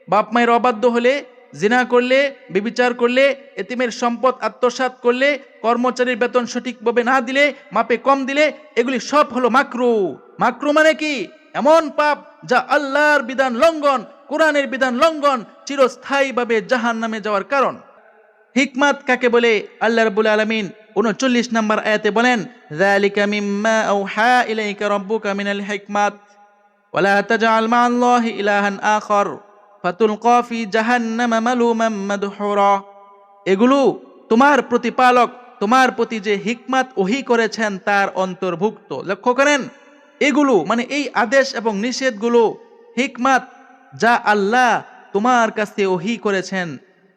বাপ মায়ের অবাধ্য হলে, জিনা করলে, ব্যভিচার করলে, এতিমের সম্পদ আত্মসাৎ করলে, কর্মচারীর বেতন সঠিকভাবে না দিলে, মাপে কম দিলে, এগুলি সব হলো মাকরু। মাকরু মানে কি? এমন পাপ যা আল্লাহর বিধান লঙ্ঘন, কোরআনের বিধান লঙ্ঘন, চিরস্থায়ীভাবে জাহান্নামে যাওয়ার কারণ। হিকমাত কাকে বলে? আল্লাহ রাব্বুল আলামিন 39 নম্বর আয়াতে বলেন, যালিকা মিম্মা আওহা ইলাইকা রাব্বুকা মিনাল হিকমাত ওয়ালা তাজআল মা'আল্লাহি ইলাহান আখার ফাতুলকা ফি জাহান্নামা মালুমান মাদহুরা। এগুলো তোমার প্রতিপালক তোমার প্রতি যে হিকমাত ওহী করেছেন তার অন্তর্ভুক্ত। লক্ষ্য করেন, এগুলো মানে এই আদেশ এবং নিষেধগুলো হিকমাত, যা আল্লাহ তোমার কাছে ওহী করেছেন।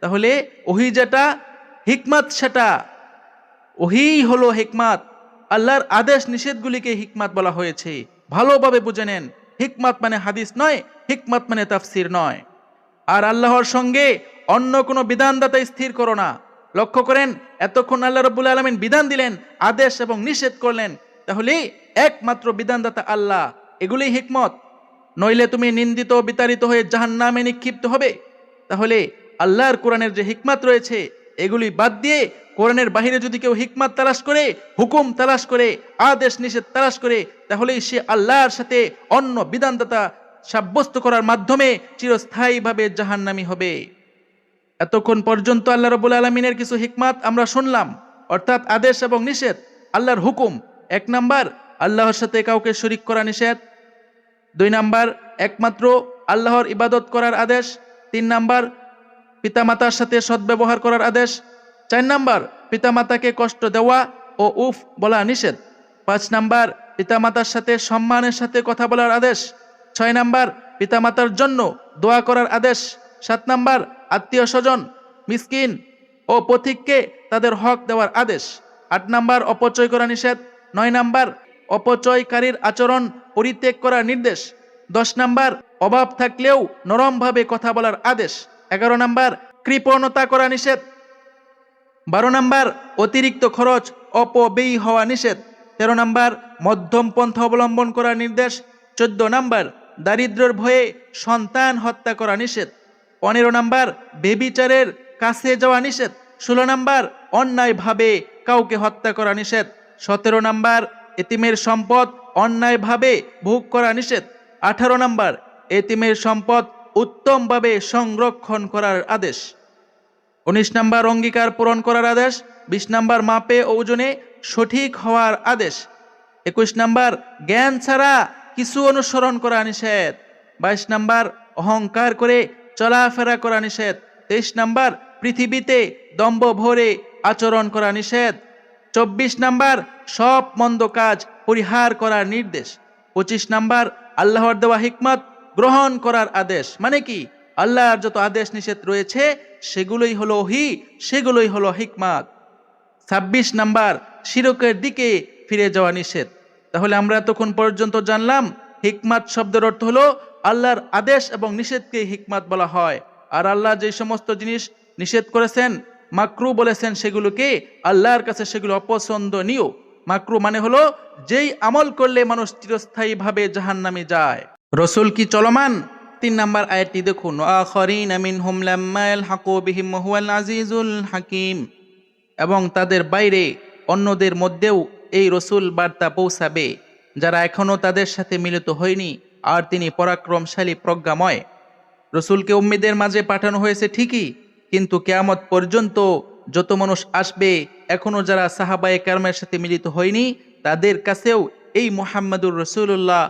তাহলে ওহী যেটা, হিকমাত সেটা। ওহী হলো হিকমাত। আল্লাহর আদেশ নিষেধগুলিকে হিকমাত বলা হয়েছে। ভালোভাবে বুঝে নেন, হিকমাত মানে হাদিস নয়, হিকমাত মানে তাফসীর নয়। আর আল্লাহর সঙ্গে অন্য কোনো বিধানদাতা স্থির করো না। লক্ষ্য করেন, এতক্ষণ আল্লাহ রাব্বুল আলামিন বিধান দিলেন, আদেশ এবং নিষেধ করলেন। তাহলে একমাত্র বিধানদাতা আল্লাহ, এগুলোই হিকমত। নইলে তুমি নিন্দিত বিতাড়িত হয়ে জাহান্নামে নিক্ষিপ্ত হবে। তাহলে আল্লাহর কোরআনের যে হিকমত রয়েছে এগুলি বাদ দিয়ে কোরআনের বাহিরে যদি কেউ হিকমত তালাশ করে, হুকুম তালাশ করে, আদেশ নিষেধ তালাশ করে, তাহলেই সে আল্লাহর সাথে অন্য বিধানদাতা সাব্যস্ত করার মাধ্যমে চিরস্থায়ীভাবে জাহান্নামী হবে। এতক্ষণ পর্যন্ত আল্লাহ রাব্বুল আলামিনের কিছু হিকমত আমরা শুনলাম, অর্থাৎ আদেশ এবং নিষেধ। আল্লাহর হুকুম, 1 নাম্বার আল্লাহর সাথে কাউকে শরীক করা নিষেধ। 2 নাম্বার একমাত্র আল্লাহর ইবাদত করার আদেশ। 3 নাম্বার পিতামাতার সাথে সদ্ব্যবহার করার আদেশ। 4 নাম্বার পিতামাতাকে কষ্ট দেওয়া ও উফ বলা নিষেধ। 5 নাম্বার পিতামাতার সাথে সম্মানের সাথে কথা বলার আদেশ। 6 নাম্বার পিতামাতার জন্য দোয়া করার আদেশ। 7 নাম্বার আত্মীয় স্বজন, মিসকিন ও পথিককে তাদের হক দেওয়ার আদেশ। 8 নাম্বার অপচয় করা নিষেধ। 9 নাম্বার অপচয়কারীর আচরণ পরিত্যাগ করার নির্দেশ। 10 নাম্বার অভাব থাকলেও নরমভাবে কথা বলার আদেশ। 11 নাম্বার কৃপণতা করা নিষেধ। 12 নাম্বার অতিরিক্ত খরচ অপব্যয়ী হওয়া নিষেধ। 13 নাম্বার মধ্যম পন্থা অবলম্বন করার নির্দেশ। 14 নাম্বার দারিদ্র্যের ভয়ে সন্তান হত্যা করা নিষেধ। 15 নাম্বার বেবিচারের কাছে যাওয়া নিষেধ। 16 নাম্বার অন্যায়ভাবে কাউকে হত্যা করা নিষেধ। 17 নাম্বার এতিমের সম্পদ অন্যায়ভাবে ভোগ করা নিষেধ। 18 নাম্বার এতিমের সম্পদ উত্তমভাবে সংরক্ষণ করার আদেশ। 19 নাম্বার অঙ্গীকার পূরণ করার আদেশ। 20 নাম্বার মাপে ও ওজনে সঠিক হওয়ার আদেশ। 21 নাম্বার জ্ঞান ছাড়া কিছু অনুসরণ করা নিষেধ। 22 নাম্বার অহংকার করে চলাফেরা করা নিষেধ। 23 নাম্বার পৃথিবীতে দম্ভ ভরে আচরণ করা নিষেধ। 24 নাম্বার সব মন্দ কাজ পরিহার করার নির্দেশ। 25 নাম্বার আল্লাহর দেওয়া হিকমত গ্রহণ করার আদেশ। মানে কি, আল্লাহর যত আদেশ নিষেধ রয়েছে সেগুলোই হলো ওহী, সেগুলোই হলো হিকমত। 26 নাম্বার শিরকের দিকে ফিরে যাওয়া নিষেধ। তাহলে আমরা তখন পর্যন্ত জানলাম হিকমত শব্দের অর্থ হলো আল্লাহর আদেশ এবং নিষেধকে হিকমত বলা হয়। আর আল্লাহ যে সমস্ত জিনিস নিষেধ করেছেন, মাকরু বলেছেন, সেগুলোকে আল্লাহর কাছে সেগুলো অপছন্দনীয়। মাকরু মানে হলো যেই আমল করলে মানুষ চিরস্থায়ীভাবে জাহান্নামে যায়। রসুল কি চলমান? 3 নাম্বার আয়াতটি দেখুন, আখারিনা মিনহুম লাম্মা ইয়ালহাকু বিহিম ওয়া হুয়াল আজিজুল হাকিম। এবং তাদের বাইরে অন্যদের মধ্যেও এই রসুল বার্তা পৌঁছাবে যারা এখনও তাদের সাথে মিলিত হয়নি, আর তিনি পরাক্রমশালী প্রজ্ঞাময়। রসুলকে উম্মীদের মাঝে পাঠানো হয়েছে ঠিকই, কিন্তু কিয়ামত পর্যন্ত যত মানুষ আসবে এখনও যারা সাহাবায়ে কেরামের সাথে মিলিত হয়নি তাদের কাছেও এই মুহাম্মাদুর রাসূলুল্লাহ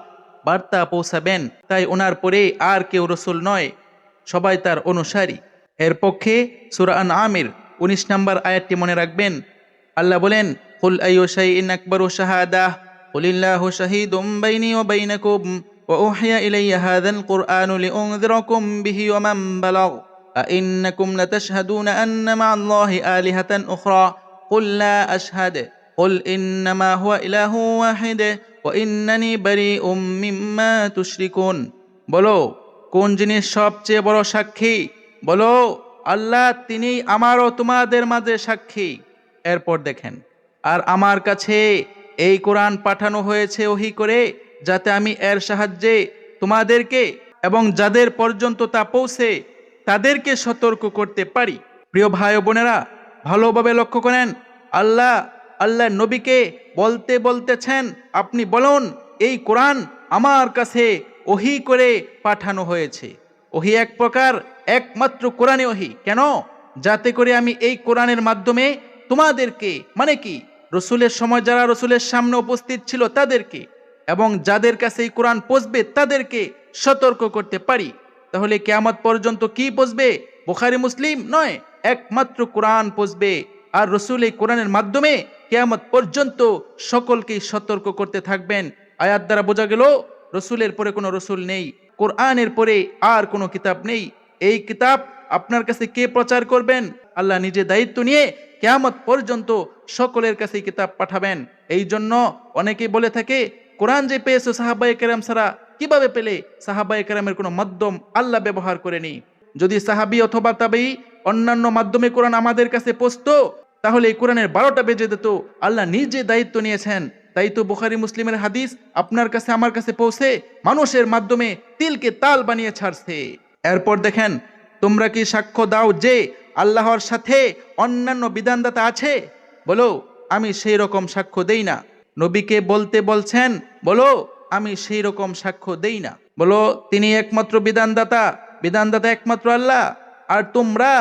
বার্তা পৌঁছাবেন। তাই ওনার পরে আর কেউ রসুল নয়, সবাই তার অনুসারী। এর পক্ষে সূরা আনআমের 19 নম্বর আয়াতটি মনে রাখবেন। আল্লাহ বলেন, কুল আইয়ু শাইইন আকবারু শাহাদাহ কুলিল্লাহু শাহীদুম বাইনি ওয়া বাইনাকুম ওয়া উহিয়া ইলাইয়া হাযাল কুরআনু লিউনযিরাকুম বিহি ওয়া মান বালাগ আইন্নাকুম লাতাশহাদুনা আন্না মা'আল্লাহি আলিহাতান উখরা কুল লা আশহাদু কুল ইন্নামা হুয়া ইলাহু ওয়াহিদ ওয়া ইন্নানি বারীউম মিম্মা তুশরিকুন। বলো, কোন জিনিস সবচেয়ে বড় সাক্ষী? বলো, আল্লাহ তিনি আমারও তোমাদের মাঝে সাক্ষী। এরপর দেখেন, আর আমার কাছে এই কোরআন পাঠানো হয়েছে ওহী করে, যাতে আমি এর সাহায্যে তোমাদেরকে এবং যাদের পর্যন্ত তা পৌঁছে তাদেরকে সতর্ক করতে পারি। প্রিয় ভাই ও বোনেরা, ভালোভাবে লক্ষ্য করেন, আল্লাহ নবীকে বলতেছেন, আপনি বলুন এই কোরআন আমার কাছে ওহী করে পাঠানো হয়েছে। ওহী এক প্রকার একমাত্র কোরআনে ওহী। কেন? যাতে করে আমি এই কোরআনের মাধ্যমে তোমাদেরকে, মানে কি রসুলের সময় যারা রসুলের সামনে উপস্থিত ছিল তাদেরকে এবং যাদের কাছে এই কোরআন পৌঁছবে তাদেরকে সতর্ক করতে পারি। তাহলে কিয়ামত পর্যন্ত কি পৌঁছবে? বুখারী মুসলিম নয়, একমাত্র কোরআন পৌঁছবে। আর রসুল এই কোরআনের মাধ্যমে কিয়ামত পর্যন্ত সকলকেই সতর্ক করতে থাকবেন। আয়াত দ্বারা বোঝা গেল রসুলের পরে কোনো রসুল নেই, কোরআনের পরে আর কোনো কিতাব নেই। এই কিতাব আপনার কাছে কে প্রচার করবেন? আল্লাহ নিজে দায়িত্ব নিয়ে কিয়ামত পর্যন্ত সকলের কাছে কিতাব পাঠাবেন। এই জন্য অনেকেই বলে থাকে, কোরআন যে পেয়েছে সাহাবায়ে কেরাম ছাড়া কিভাবে পেলে? সাহাবায়ে কেরামের কোনো মাধ্যম আল্লাহ ব্যবহার করেনি। যদি সাহাবী অথবা তাবেঈ অন্যান্য মাধ্যমে কোরআন আমাদের কাছে পৌঁছতো তাহলে এই কোরআনের 12টা বেজে যেত। আল্লাহ নিজে দায়িত্ব নিয়েছেন। তাই তো বুখারী মুসলিমের হাদিস আপনার কাছে আমার কাছে পৌঁছে মানুষের মাধ্যমে তিলকে তাল বানিয়ে ছাড়ছে। এরপর দেখেন, তোমরা কি সাক্ষ্য দাও যে আল্লাহর সাথে অন্যান্য বিধানদাতা আছে? বলো, আমি সেই রকম সাক্ষ্য দেই না। নবীকে বলতে বলছেন, বলো আমি সেই রকম সাক্ষ্য দেই না। বলো, তিনি একমাত্র বিধানদাতা একমাত্র আল্লাহ। আর তোমরা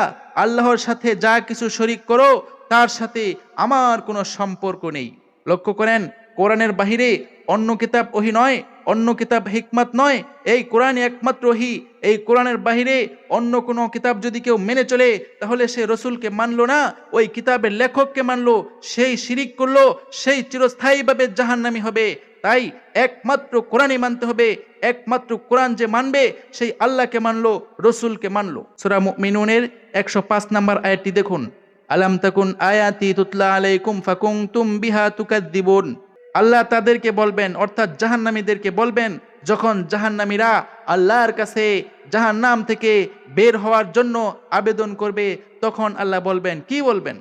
আল্লাহর সাথে যা কিছু শরীক করো তার সাথে আমার কোনো সম্পর্ক নেই। লক্ষ্য করেন, কোরআনের বাহিরে অন্য কিতাব ওহী নয়, অন্য কিতাব হিকমত নয়, এই কোরআন একমাত্র ওহী। এই কোরআনের বাহিরে অন্য কোনো কিতাব যদি কেউ মেনে চলে তাহলে সে রসুলকে মানলো না, ওই কিতাবের লেখককে মানলো, সেই শিরিক করলো, সেই চিরস্থায়ীভাবে জাহান্নামী হবে। তাই একমাত্র কোরআনই মানতে হবে। একমাত্র কোরআন যে মানবে সেই আল্লাহকে মানলো, রসুলকে মানলো। সূরা মুমিনুনের 105 নম্বর আয়াতটি দেখুন, আলাম তাকুন আয়াতি তুতলা আলাইকুম ফাকুনতুম বিহা তুকাদ্দিবুন। আল্লাহ তাদেরকে বলবেন, অর্থাৎ জাহান্নামীদেরকে বলবেন, যখন জাহান্নামীরা আল্লাহর কাছে জাহান্নাম থেকে বের হওয়ার জন্য আবেদন করবে, তখন আল্লাহ বলবেন, কি বলবেন?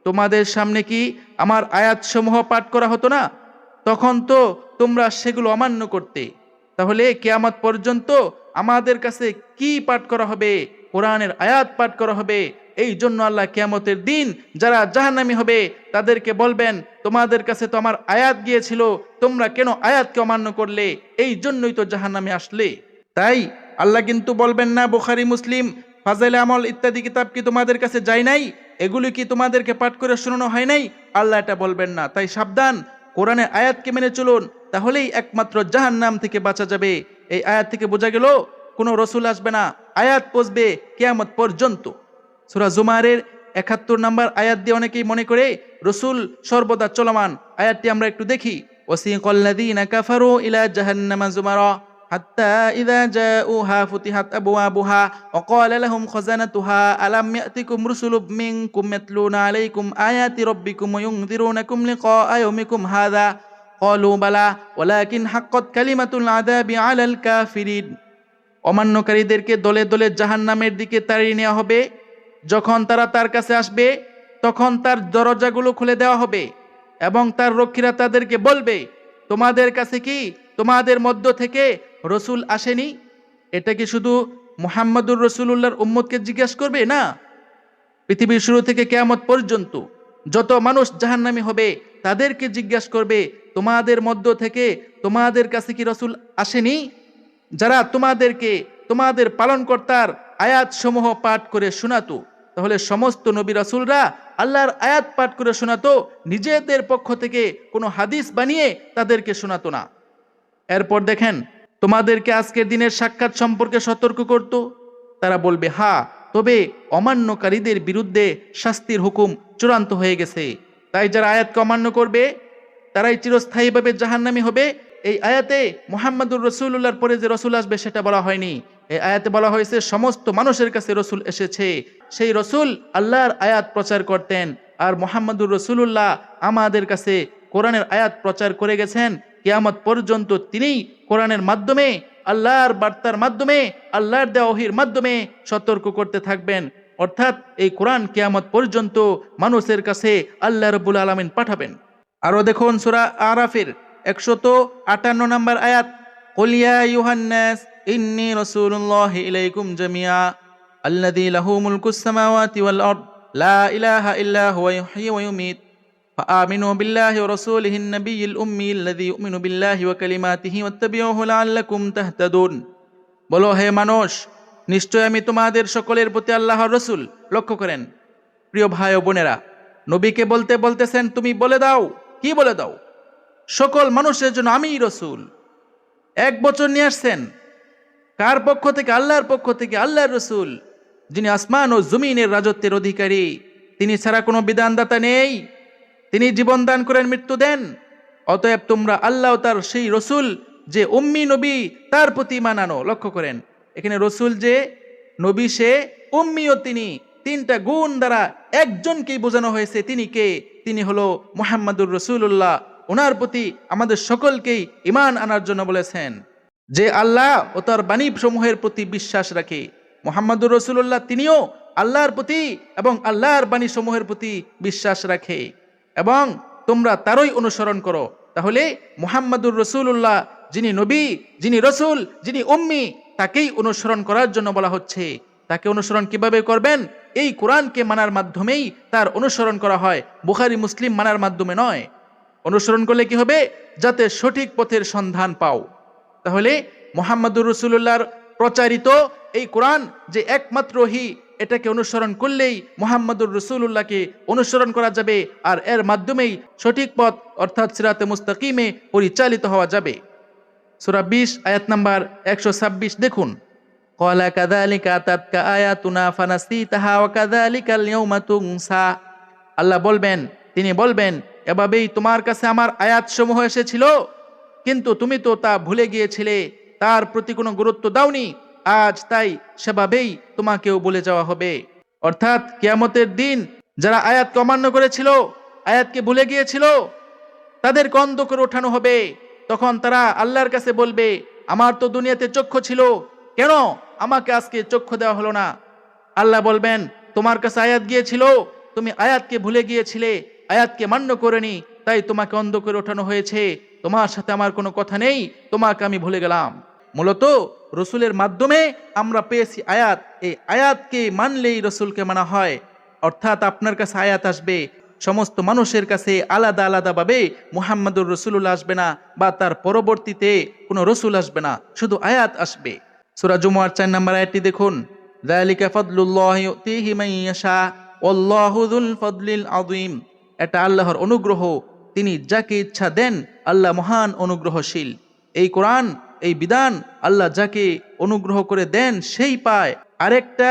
তোমাদের সামনে কি আমার আয়াতসমূহ পাঠ করা হতো না? তখন তো তোমরা সেগুলো অমান্য করতে। তাহলে কিয়ামত পর্যন্ত আমাদের কাছে কি পাঠ করা হবে? কোরআনের আয়াত পাঠ করা হবে। এই জন্য আল্লাহ কিয়ামতের দিন যারা জাহান্নামী হবে তাদেরকে বলবেন, তোমাদের কাছে তো আমার আয়াত গিয়েছিল, তোমরা কেন আয়াতকে অমান্য করলে? এই জন্যই তো জাহান্নামে আসলে। তাই আল্লাহ কিন্তু বলবেন না, বুখারী, মুসলিম, ফাজাইলে আমল ইত্যাদি কিতাব কি তোমাদের কাছে যায় নাই? এগুলি কি তোমাদেরকে পাঠ করে শোনানো হয় নাই? আল্লাহ এটা বলবেন না। তাই সাবধান, কোরআনের আয়াতকে মেনে চলুন, তাহলেই একমাত্র জাহান্নাম থেকে বাঁচা যাবে। এই আয়াত থেকে বোঝা গেল কোনো রসুল আসবে না, আয়াত পৌঁছবে কিয়ামত পর্যন্ত। সূরা জুমারের 71 নম্বর আয়াত দিয়ে অনেকেই মনে করে রসুল সর্বদা চলমান। আয়াতটি আমরা একটু দেখি। ওয়াসিকাল্লাযীনা কাফারু ইলা জাহান্নামা যুমারা হাত্তা ইযা জাউহা ফুতিহাত আবওয়াবুহা ওয়া ক্বালা লাহুম খাযানাতুহা আলাম ইয়াতিকুম রুসুলুম মিনকুম ইয়াতলুনা আলাইকুম আয়াতি রাব্বিকুম ওয়া ইউনযিরুনাকুম লিকাআ ইয়াউমিকুম হাযা ক্বালু বালা ওয়ালাকিন হাক্কাত কালিমাতুল আযাবি আলাল কাফিরিন। অমান্যকারীদেরকে দলে দলে জাহান্নামের দিকে তাড়িয়ে নেওয়া হবে। যখন তারা তার কাছে আসবে তখন তার দরজাগুলো খুলে দেওয়া হবে এবং তার রক্ষীরা তাদেরকে বলবে, তোমাদের কাছে কি তোমাদের মধ্য থেকে রসুল আসেনি? এটা কি শুধু মুহাম্মাদুর রাসূলুল্লাহর উম্মতকে জিজ্ঞাসা করবে? না, পৃথিবীর শুরু থেকে কিয়ামত পর্যন্ত যত মানুষ জাহান্নামী হবে তাদেরকে জিজ্ঞাসা করবে, তোমাদের মধ্য থেকে তোমাদের কাছে কি রসুল আসেনি যারা তোমাদেরকে তোমাদের পালনকর্তার আয়াত সমূহ পাঠ করে শোনাতো? তাহলে সমস্ত নবী রাসূলরা আল্লাহর আয়াত পাঠ করে শোনাতো, নিজেদের পক্ষ থেকে কোনো হাদিস বানিয়ে তাদেরকে শোনাতো না। এরপর দেখেন, তোমাদেরকে আজকের দিনের সাক্ষাৎ সম্পর্কে সতর্ক করত। তারা বলবে, হ্যাঁ, তবে অমান্যকারীদের বিরুদ্ধে শাস্তির হুকুম চূড়ান্ত হয়ে গেছে। তাই যারা আয়াতকে অমান্য করবে তারাই চিরস্থায়ীভাবে জাহান্নামী হবে। এই আয়াতে মুহাম্মাদুর রাসূলুল্লাহর পরে যে রসুল আসবে সেটা বলা হয়নি। এই আয়াতে বলা হয়েছে সমস্ত মানুষের কাছে রসুল এসেছে। সেই রসুল আল্লাহর আয়াত প্রচার করতেন। আর মুহাম্মাদুর রাসূলুল্লাহ আমাদের কাছে কোরআনের আয়াত প্রচার করে গেছেন। কিয়ামত পর্যন্ত তিনি কোরআনের মাধ্যমে, আল্লাহর বার্তার মাধ্যমে, আল্লাহর দেওয়া ওহীর মাধ্যমে সতর্ক করতে থাকবেন। অর্থাৎ এই কোরআন কিয়ামত পর্যন্ত মানুষের কাছে আল্লাহ রাব্বুল আলামিন পাঠাবেন। আরো দেখুন সূরা আরাফের 158 নম্বর আয়াত, কুল ইয়া আইয়ুহান নাস ইন্নী রাসূলুল্লাহি ইলাইকুম জামিআ আল্লাযী লাহু মুলকুস সামাওয়াতি ওয়াল আরদ লা ইলাহা ইল্লা হুয়া ইহয়ী ওয়া ইউমীত ফাআমিনু বিল্লাহি ওয়া রাসূলিহিন নাবিয়্যিল উম্মি আল্লাযী ইউমিনু বিল্লাহি ওয়া কালিমাতিহি ওয়াত্তাবিউহু লাআল্লাকুম তাহতাদুন। বলো, হে মানুষ, নিশ্চয় আমি তোমাদের সকলের প্রতি আল্লাহর রসুল। লক্ষ্য করেন প্রিয় ভাই ও বোনেরা, নবীকে বলতে বলতেছেন, তুমি বলে দাও। কি বলে দাও? সকল মানুষের জন্য আমি রসুল। এক বছর নিয়ে আসছেন। কার পক্ষ থেকে? আল্লাহর পক্ষ থেকে। আল্লাহর রসুল, যিনি আসমান ও জমিনের রাজত্বের অধিকারী। তিনি ছাড়া কোনো বিধানদাতা নেই। তিনি জীবন দান করেন, মৃত্যু দেন। অতএব তোমরা আল্লাহ তার সেই রসুল যে উম্মি নবী, তার প্রতি ঈমান আনো। লক্ষ্য করেন এখানে রসুল যে নবী, সে উম্মিও তিনি। তিনটা গুণ দ্বারা একজনকেই বোঝানো হয়েছে। তিনি কে? তিনি হলো মুহাম্মাদুর রাসূলুল্লাহ। ওনার প্রতি আমাদের সকলকেই ঈমান আনার জন্য বলেছেন। যে আল্লাহ ও তার বাণী সমূহের প্রতি বিশ্বাস রাখে, মুহাম্মাদুর রাসূলুল্লাহ তিনিও আল্লাহর প্রতি এবং আল্লাহর বাণী সমূহের প্রতি বিশ্বাস রাখে এবং তোমরা তারই অনুসরণ করো। তাহলে মুহাম্মাদুর রাসূলুল্লাহ যিনি নবী, যিনি রসুল, যিনি উম্মি, তাকেই অনুসরণ করার জন্য বলা হচ্ছে। তাকে অনুসরণ কিভাবে করবেন? এই কোরআনকে মানার মাধ্যমেই তার অনুসরণ করা হয়, বুখারী, মুসলিম মানার মাধ্যমে নয়। অনুসরণ করলে কি হবে? যাতে সঠিক পথের সন্ধান পাও। তাহলে মুহাম্মাদুর রাসূলুল্লাহর প্রচারিত এই কোরআন যে একমাত্র ওহী, এটাকে অনুসরণ করলেই মুহাম্মদুর রাসূলুল্লাহকে অনুসরণ করা যাবে, আর এর মাধ্যমেই সঠিক পথ অর্থাৎ সিরাতে মুস্তাকিমে পরিচালিত হওয়া যাবে। সূরা 20 আয়াত নাম্বার 126 দেখুন, ক্বালা কাযালিকা আতাতকা আয়াতুনা ফানাসিতাহা ওয়া কাযালিকাল ইয়াউমা তুনসা। আল্লাহ বলবেন, তিনি বলবেন, এভাবেই তোমার কাছে আমার আয়াতসমূহ এসেছিল, কিন্তু তুমি তো তা ভুলে গিয়েছিলে, তার প্রতি কোনো গুরুত্ব দাওনি। আজ তাই সেভাবেই তোমাকেও বলে যাওয়া হবে। অর্থাৎ কিয়ামতের দিন যারা আয়াতকে অমান্য করেছিল, আয়াতকে ভুলে গিয়েছিল, তাদেরকে অন্ধ করে ওঠানো হবে। তখন তারা আল্লাহর কাছে বলবে, আমার তো দুনিয়াতে চক্ষু ছিল, কেন আমাকে আজকে চক্ষু দেওয়া হলো না? আল্লাহ বলবেন, তোমার কাছে আয়াত গিয়েছিল, তুমি আয়াতকে ভুলে গিয়েছিলে, আয়াতকে মান্য করেনি, তাই তোমাকে অন্ধ করে ওঠানো হয়েছে। তোমার সাথে আমার কোনো কথা নেই, তোমাকে আমি ভুলে গেলাম। মূলত রসুলের মাধ্যমে আমরা পেয়েছি আয়াত। এই আয়াতকে মানলেই রসুলকে মানা হয়। অর্থাৎ আপনার কাছে আয়াত আসবে, সমস্ত মানুষের কাছে আলাদা আলাদাভাবে মুহাম্মদুর রাসূলুল্লাহ আসবে না, বা তার পরবর্তীতে কোনো রসুল আসবে না, শুধু আয়াত আসবে। সূরা জুমুয়ার 4 নম্বর আয়াতটি দেখুন, যালিকা ফাদলুল্লাহি ইউতিহি মান ইয়াশা ওয়াল্লাহু যুল ফাদলিল আযীম। এটা আল্লাহর অনুগ্রহ, তিনি যাকে ইচ্ছা দেন, আল্লাহ মহান অনুগ্রহশীল। এই কোরআন, এই বিধান আল্লাহ যাকে অনুগ্রহ করে দেন সেই পায়। আরেকটা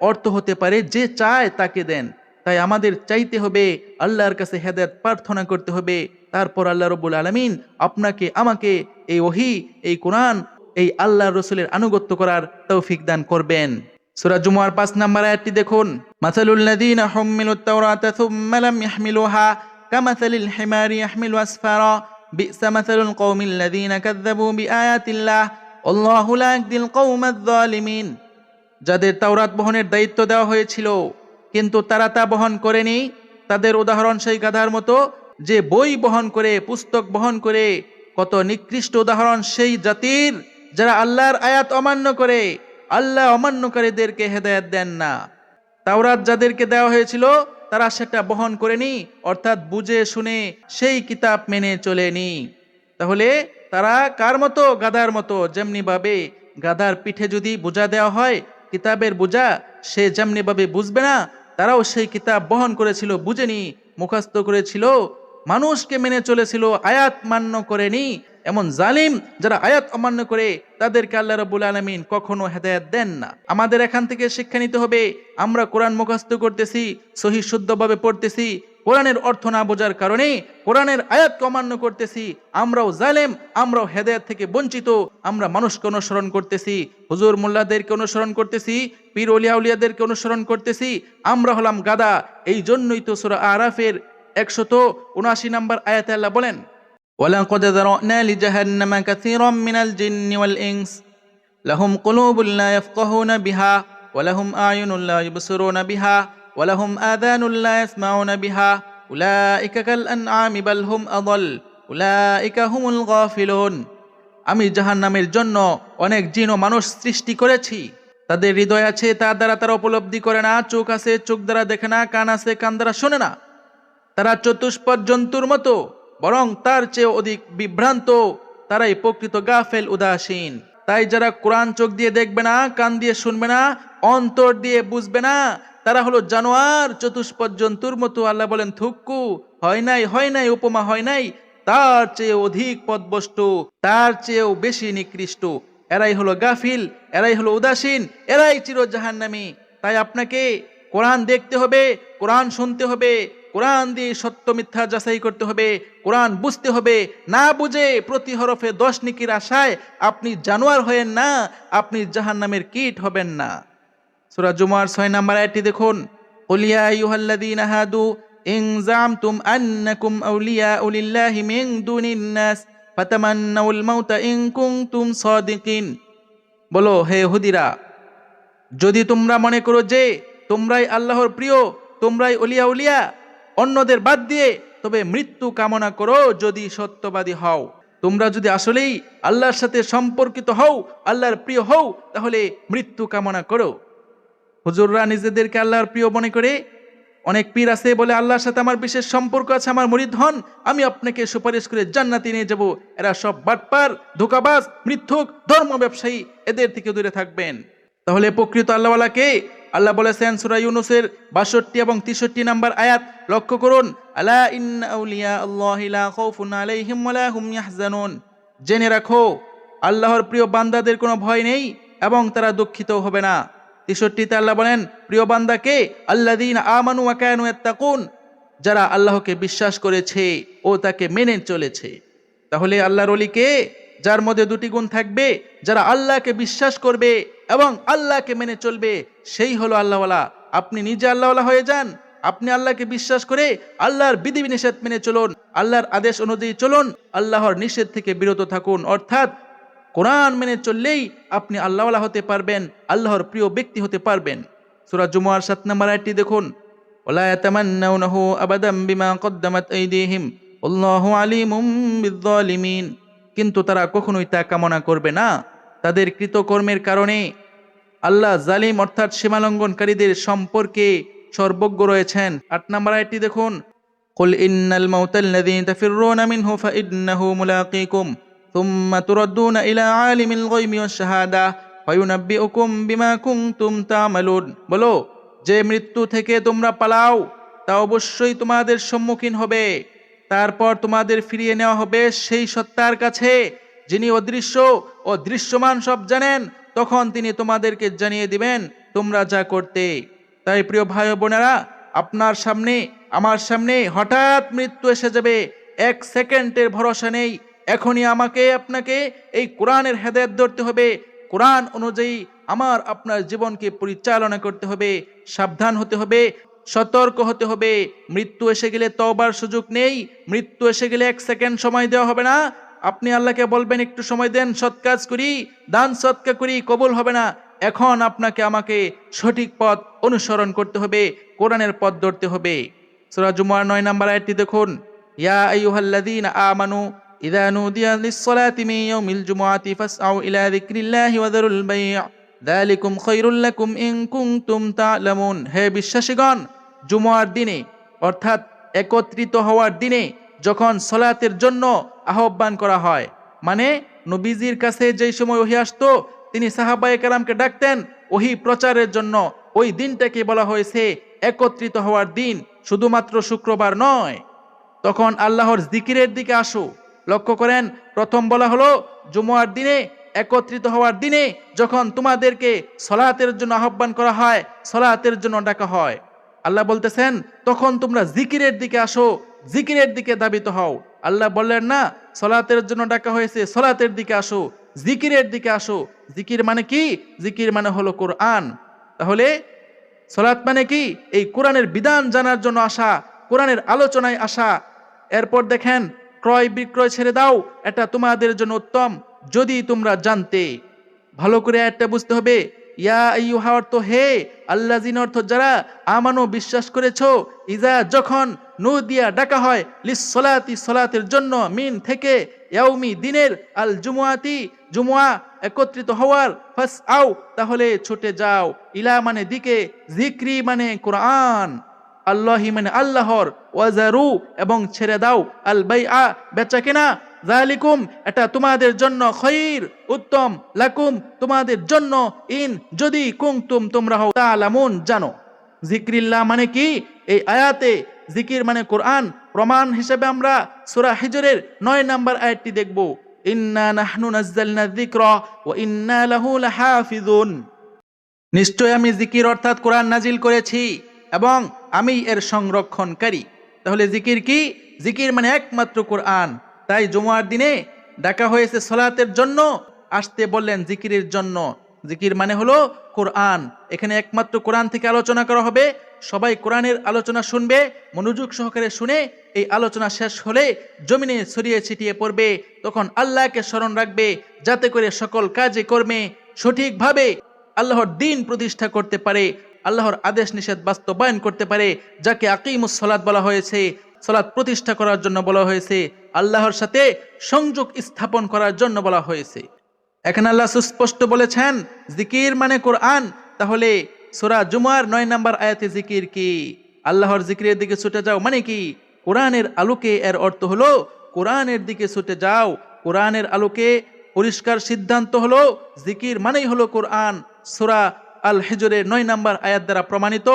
অর্থ হতে পারে যে চায় তাকে দেন। তাই আমাদের চাইতে হবে, আল্লাহর কাছে হেদায়েত প্রার্থনা করতে হবে, তারপর আল্লাহ রাব্বুল আলামিন আপনাকে আমাকে এই ওহী, এই কোরআন, এই আল্লাহর রাসূলের আনুগত্য করার তৌফিক দান করবেন। সূরা জুমুয়ার 5 নম্বর আয়াতটি দেখুন, মাসালুল লাযীনা হুম্মিলুত তাওরাতা সুম্মা লাম ইয়াহমিলুহা কামাসালিল হিমারি ইয়াহমিলু আসফারা বি'সা মাসালুল কওমিল লাযীনা কাযযাবু বিআয়াতিল্লাহ আল্লাহু লা ইয়াহদিল কওমায যালিমিন। যাদের তাওরাত বহনের দায়িত্ব দেওয়া হয়েছিল কিন্তু তারা তা বহন করেনি, তাদের উদাহরণ সেই গাধার মতো যে বই বহন করে, পুস্তক বহন করে। কত নিকৃষ্ট উদাহরণ সেই জাতির যারা আল্লাহর আয়াত অমান্য করে। আল্লাহ অমান্যকারীদেরকে হেদায়েত দেন না। তাওরাত যাদেরকে দেওয়া হয়েছিল তারা সেটা বহন করেনি, অর্থাৎ বুঝে শুনে সেই কিতাব মেনে চলেনি। তাহলে তারা কার মতো? গাধার মতো। যেমনি ভাবে গাধার পিঠে যদি বোঝা দেওয়া হয়, কিতাবের বোঝা, সে যেমনি ভাবে বুঝবে না, তারাও সেই কিতাব বহন করেছিল, বুঝেনি, মুখস্থ করেছিল, মানুষকে মেনে চলেছিল, আয়াত মান্য করেনি। এমন জালিম যারা আয়াত অমান্য করে, তাদেরকে আল্লাহ রাব্বুল আলামিন কখনো হেদায়েত দেন না। আমাদের এখান থেকে শিক্ষা নিতে হবে, আমরা কোরআন মুখস্থ করতেছি, সহিহ শুদ্ধভাবে পড়তেছি, কোরআনের অর্থ না বোঝার কারণে কোরআনের আয়াতকে অমান্য করতেছি। আমরাও জালেম, আমরাও হেদায়েত থেকে বঞ্চিত। আমরা মানুষকে অনুসরণ করতেছি, হুজুর মোল্লাদেরকে অনুসরণ করতেছি, পীর ওলিয়া উলিয়াদেরকে অনুসরণ করতেছি। আমরা হলাম গাদা। এই জন্যই তো সূরা আরাফের 179 নম্বর আয়াতে আল্লাহ বলেন, ওয়ালাকাদ যারানা লিজাহান্নামা কাসীরাম মিনাল জিন্নি ওয়াল ইনস লাহুম কুলুবুন লা ইয়াফকাহুনা বিহা ওয়া লাহুম আ'য়ুনুন লা ইবসিরুনা বিহা ওয়া লাহুম আযানুন লা ইয়াসমাউনা বিহা উলাইকা কাল আনআমি বাল হুম আযাল উলাইকা হুমুল গাফিলুন। আমি জাহান্নামের জন্য অনেক জিন ও মানুষ সৃষ্টি করেছি। তাদের হৃদয় আছে, তার দ্বারা তারা উপলব্ধি করে না, চোখ আছে, চোখ দ্বারা দেখে না, কান আছে, কান দ্বারা শোনে না। তারা চতুষ্পদ জন্তুর মতো, বরং তার চেয়ে অধিক বিভ্রান্ত। তারাই প্রকৃত গাফেল, উদাসীন। তাই যারা কোরআন চোখ দিয়ে দেখবে না, কান দিয়ে শুনবে না, অন্তর দিয়ে বুঝবে না, তারা হলো জানোয়ার, চতুষ্পদ জন্তুর মতো। আল্লাহ বলেন, থুক্কু, হয় নাই, হয় নাই, উপমা হয় নাই, তার চেয়ে অধিক পথভ্রষ্ট, তার চেয়েও বেশি নিকৃষ্ট। এরাই হলো গাফিল, এরাই হলো উদাসীন, এরাই চির জাহান্নামী। তাই আপনাকে কোরআন দেখতে হবে, কোরআন শুনতে হবে, কোরআন দিয়ে সত্য মিথ্যা যাচাই করতে হবে, কোরআন বুঝতে হবে। না বুঝে প্রতি হরফে 10 নেকির আশায় আপনি জানোয়ার হয়েন না, আপনি জাহান্নামের কীট হবেন না। সূরা জুমার 6 নম্বর আয়াতটি দেখুন, কুল ইয়া আইয়ুহাল্লাযীনা হাদু ইন যামতুম আন্নাকুম আউলিয়াউ লিল্লাহি মিন দুনিন নাস ফাতামান্নাউল মাউতা ইন কুনতুম সাদিকিন। বলো, হে ইহুদিরা, যদি তোমরা মনে করো যে তোমরাই আল্লাহর প্রিয়, তোমরাই ওলিয়া উলিয়া অন্যদের বাদ দিয়ে, তবে মৃত্যু কামনা করো যদি সত্যবাদী হও। তোমরা যদি আসলেই আল্লাহর সাথে সম্পর্কিত হও, আল্লাহর প্রিয় হও, তাহলে মৃত্যু কামনা করো। হুজুররা নিজেদেরকে আল্লাহর প্রিয় মনে করে, অনেক পীর আছে বলে আল্লাহর সাথে আমার বিশেষ সম্পর্ক আছে, আমার মুরিদ হন, আমি আপনাকে সুপারিশ করে জান্নাতে নিয়ে যাব। এরা সব বাটপার, ধোঁকাবাজ, মিথ্যুক, ধর্ম ব্যবসায়ী। এদের থেকে দূরে থাকবেন। তাহলে প্রকৃত আল্লাহওয়ালাকে আল্লাহ বলেছেন সূরা ইউনূসের ৬২ এবং ৬৩ নম্বর আয়াত লক্ষ্য করুন, আলা ইন্না আউলিয়া আল্লাহি লা খাউফুন আলাইহিম ওয়া লা হুম ইয়াহজানুন। জেনে রাখো আল্লাহর প্রিয় বান্দাদের কোনো ভয় নেই এবং তারা দুঃখিত হবে না। ৬৩তে আল্লাহ বলেন প্রিয় বান্দাকে, আল্লাযীনা আমানু ওয়া কানু ইয়াত্তাকুন, যারা আল্লাহকে বিশ্বাস করেছে ও তাকে মেনে চলেছে। তাহলে আল্লাহর ওলিকে, যার মধ্যে দুটি গুণ থাকবে, যারা আল্লাহকে বিশ্বাস করবে এবং আল্লাহকে মেনে চলবে, সেই হলো আল্লাহওয়ালা। আপনি নিজে আল্লাহওয়ালা হয়ে যান। আপনি আল্লাহকে বিশ্বাস করে আল্লাহর বিধিনিষেধ মেনে চলুন, আল্লাহর আদেশ অনুযায়ী চলুন, আল্লাহর নিষেধ থেকে বিরত থাকুন। অর্থাৎ কোরআন মেনে চললেই আপনি আল্লাহওয়ালা হতে পারবেন, আল্লাহর প্রিয় ব্যক্তি হতে পারবেন। সূরা জুমুয়ার ৭ নম্বর আয়াতটি দেখুন, ওয়ালা ইয়াতামান্নাউনাহু আবাদাম বিমা কদ্দামাত আইদিহিম আল্লাহু আলিমুম বিয-যালিমিন। কিন্তু তারা কখনোই তা কামনা করবে না, তাদের কৃতকর্মের কারণে আল্লাহ জালিম অর্থাৎ সীমালঙ্ঘনকারীদের সম্পর্কে সর্বজ্ঞ রয়েছেন। ৮ নম্বর আয়াতটি দেখুন, কুল ইন্নাল মাউতাল্লাযী তাফিররুনা মিনহু ফাইন্নাহু মুলাকীকুম সুম্মা তুরাদ্দুনা ইলা আলিমিল গায়বি ওয়াশ শাহাদা ফায়ুনাব্বিউকুম বিমা কুনতুম তা'মালুন। বলো, যে মৃত্যু থেকে তোমরা পালাও তা অবশ্যই তোমাদের সম্মুখীন হবে, তারপর তোমাদের ফিরিয়ে নেওয়া হবে সেই সত্তার কাছে যিনি অদৃশ্য ও দৃশ্যমান সব জানেন। তখন তিনি তোমাদেরকে জানিয়ে দিবেন তোমরা যা করতে। তাই প্রিয় ভাই ও বোনেরা, আপনার সামনে আমার সামনে হঠাৎ মৃত্যু এসে যাবে, ১ সেকেন্ডের ভরসা নেই। এখনই আমাকে আপনাকে এই কোরআনের হেদায়েত ধরতে হবে, কোরআন অনুযায়ী আমার আপনার জীবনকে পরিচালনা করতে হবে, সাবধান হতে হবে, সতর্ক হতে হবে। মৃত্যু এসে গেলে তওবার সুযোগ নেই। মৃত্যু এসে গেলে ১ সেকেন্ড সময় দেওয়া হবে না। আপনি আল্লাহকে বলবেন একটু সময় দেন, সৎ কাজ করি, দান সদকা করি, কবুল হবে না। এখন আপনাকে আমাকে সঠিক পথ অনুসরণ করতে হবে, কোরআনের পথ ধরতে হবে। সূরা জুমুয়ার ৯ নম্বর আয়াতটি দেখুন, ইয়া আইয়ুহাল্লাযীনা আমানু ইযা নুদিয়া লিস-সালাতি মিন ইয়াউমিল জুমুআতি ফাসআউ ইলা যিকরিল্লাহি ওয়া যারুল বাই', যালিকুম খায়রুল লাকুম ইন কুনতুম তা'লামুন। হে বিশ্বাসীগণ, জুমুয়ার দিনে অর্থাৎ একত্রিত হওয়ার দিনে যখন সালাতের জন্য আহ্বান করা হয়, মানে নবীজির কাছে যেই সময় ওহী আসতো, তিনি সাহাবায়ে কেরামকে ডাকতেন ওহী প্রচারের জন্য। ওই দিনটাকে বলা হয়েছে একত্রিত হওয়ার দিন, শুধুমাত্র শুক্রবার নয়। তখন আল্লাহর জিকিরের দিকে আসো। লক্ষ্য করেন, প্রথম বলা হলো জুমুয়ার দিনে, একত্রিত হওয়ার দিনে যখন তোমাদেরকে সালাতের জন্য আহ্বান করা হয়, সালাতের জন্য ডাকা হয়। আল্লাহ বলতেছেন তখন তোমরা জিকিরের দিকে আসো, জিকিরের দিকে ধাবিত হও। আল্লাহ বললেন না সালাতের জন্য ডাকা হয়েছে, সালাতের দিকে আসো, জিকিরের দিকে আসো। জিকির মানে কি? জিকির মানে হলো কোরআন। তাহলে সালাত মানে কি? এই কোরআনের বিধান জানার জন্য আসা, কোরআনের আলোচনায় আসা। এরপর দেখেন, ক্রয় বিক্রয় ছেড়ে দাও, এটা তোমাদের জন্য উত্তম যদি তোমরা জানতে। ভালো করে একটা বুঝতে হবে, ইয়া আইয়ুহা অর্থ হে, আল্লাযিনা অর্থ যারা, আমানু বিশ্বাস করেছো, ইজা যখন, নুদিয়া ডাকা হয়, লিস-সালাতি সালাতের জন্য, মিন থেকে, ইয়াউমি দিনের, আল জুমুআতি জুমুআ একত্রিত হওয়ার, ফাসআউ তাহলে ছুটে যাও, ইলা মানে দিকে, যিকরি মানে কোরআন, আল্লাহি মানে আল্লাহর, ওয়াজারু এবং ছেড়ে দাও, আল বাইআ বেচাকেনা, যালিকুম এটা তোমাদের জন্য, খায়র উত্তম, লাকুম তোমাদের জন্য, ইন যদি, কুনতুম তোমরা হও, তা'লামুন জানো। যিকরিল্লাহ মানে কি? এই আয়াতে জিকির মানে কোরআন। প্রমাণ হিসেবে আমরা সূরা হিজরের ৯ নম্বর আয়াতটি দেখব, ইন্না নাহনু নাযালনা যিকরা ওয়া ইন্না লাহু লাহাফিজুন। নিশ্চয় আমি জিকির অর্থাৎ কোরআন নাজিল করেছি এবং আমি এর সংরক্ষণকারী। তাহলে জিকির কি? জিকির মানে একমাত্র কোরআন। তাই জুমুয়ার দিনে ডাকা হয়েছে সালাতের জন্য, আসতে বললেন জিকিরের জন্য। জিকির মানে হলো কোরআন। এখানে একমাত্র কোরআন থেকে আলোচনা করা হবে। সবাই কোরআনের আলোচনা শুনবে, মনোযোগ সহকারে শুনে এই আলোচনা শেষ হলে জমিনে ছড়িয়ে ছিটিয়ে পড়বে। তখন আল্লাহকে স্মরণ রাখবে, যাতে করে সকল কাজে কর্মে সঠিকভাবে আল্লাহর দ্বীন প্রতিষ্ঠা করতে পারে, আল্লাহর আদেশ নিষেধ বাস্তবায়ন করতে পারে, যাকে আকিমুস সালাত বলা হয়েছে, সালাত প্রতিষ্ঠা করার জন্য বলা হয়েছে, আল্লাহর সাথে সংযোগ স্থাপন করার জন্য বলা হয়েছে। এখানে আল্লাহ সুস্পষ্ট বলেছেন জিকির মানে কোরআন। তাহলে সূরা জুমুয়ার ৯ নম্বর আয়াতে জিকির কি? আল্লাহর জিকিরের দিকে ছুটে যাও মানে কি? কোরআনের আলোকে এর অর্থ হলো কোরআনের দিকে ছুটে যাও। কোরআনের আলোকে পরিষ্কার সিদ্ধান্ত হলো জিকির মানেই হলো কোরআন। সূরা আল হিজরের 9 নম্বর আয়াত দ্বারা প্রমাণিত।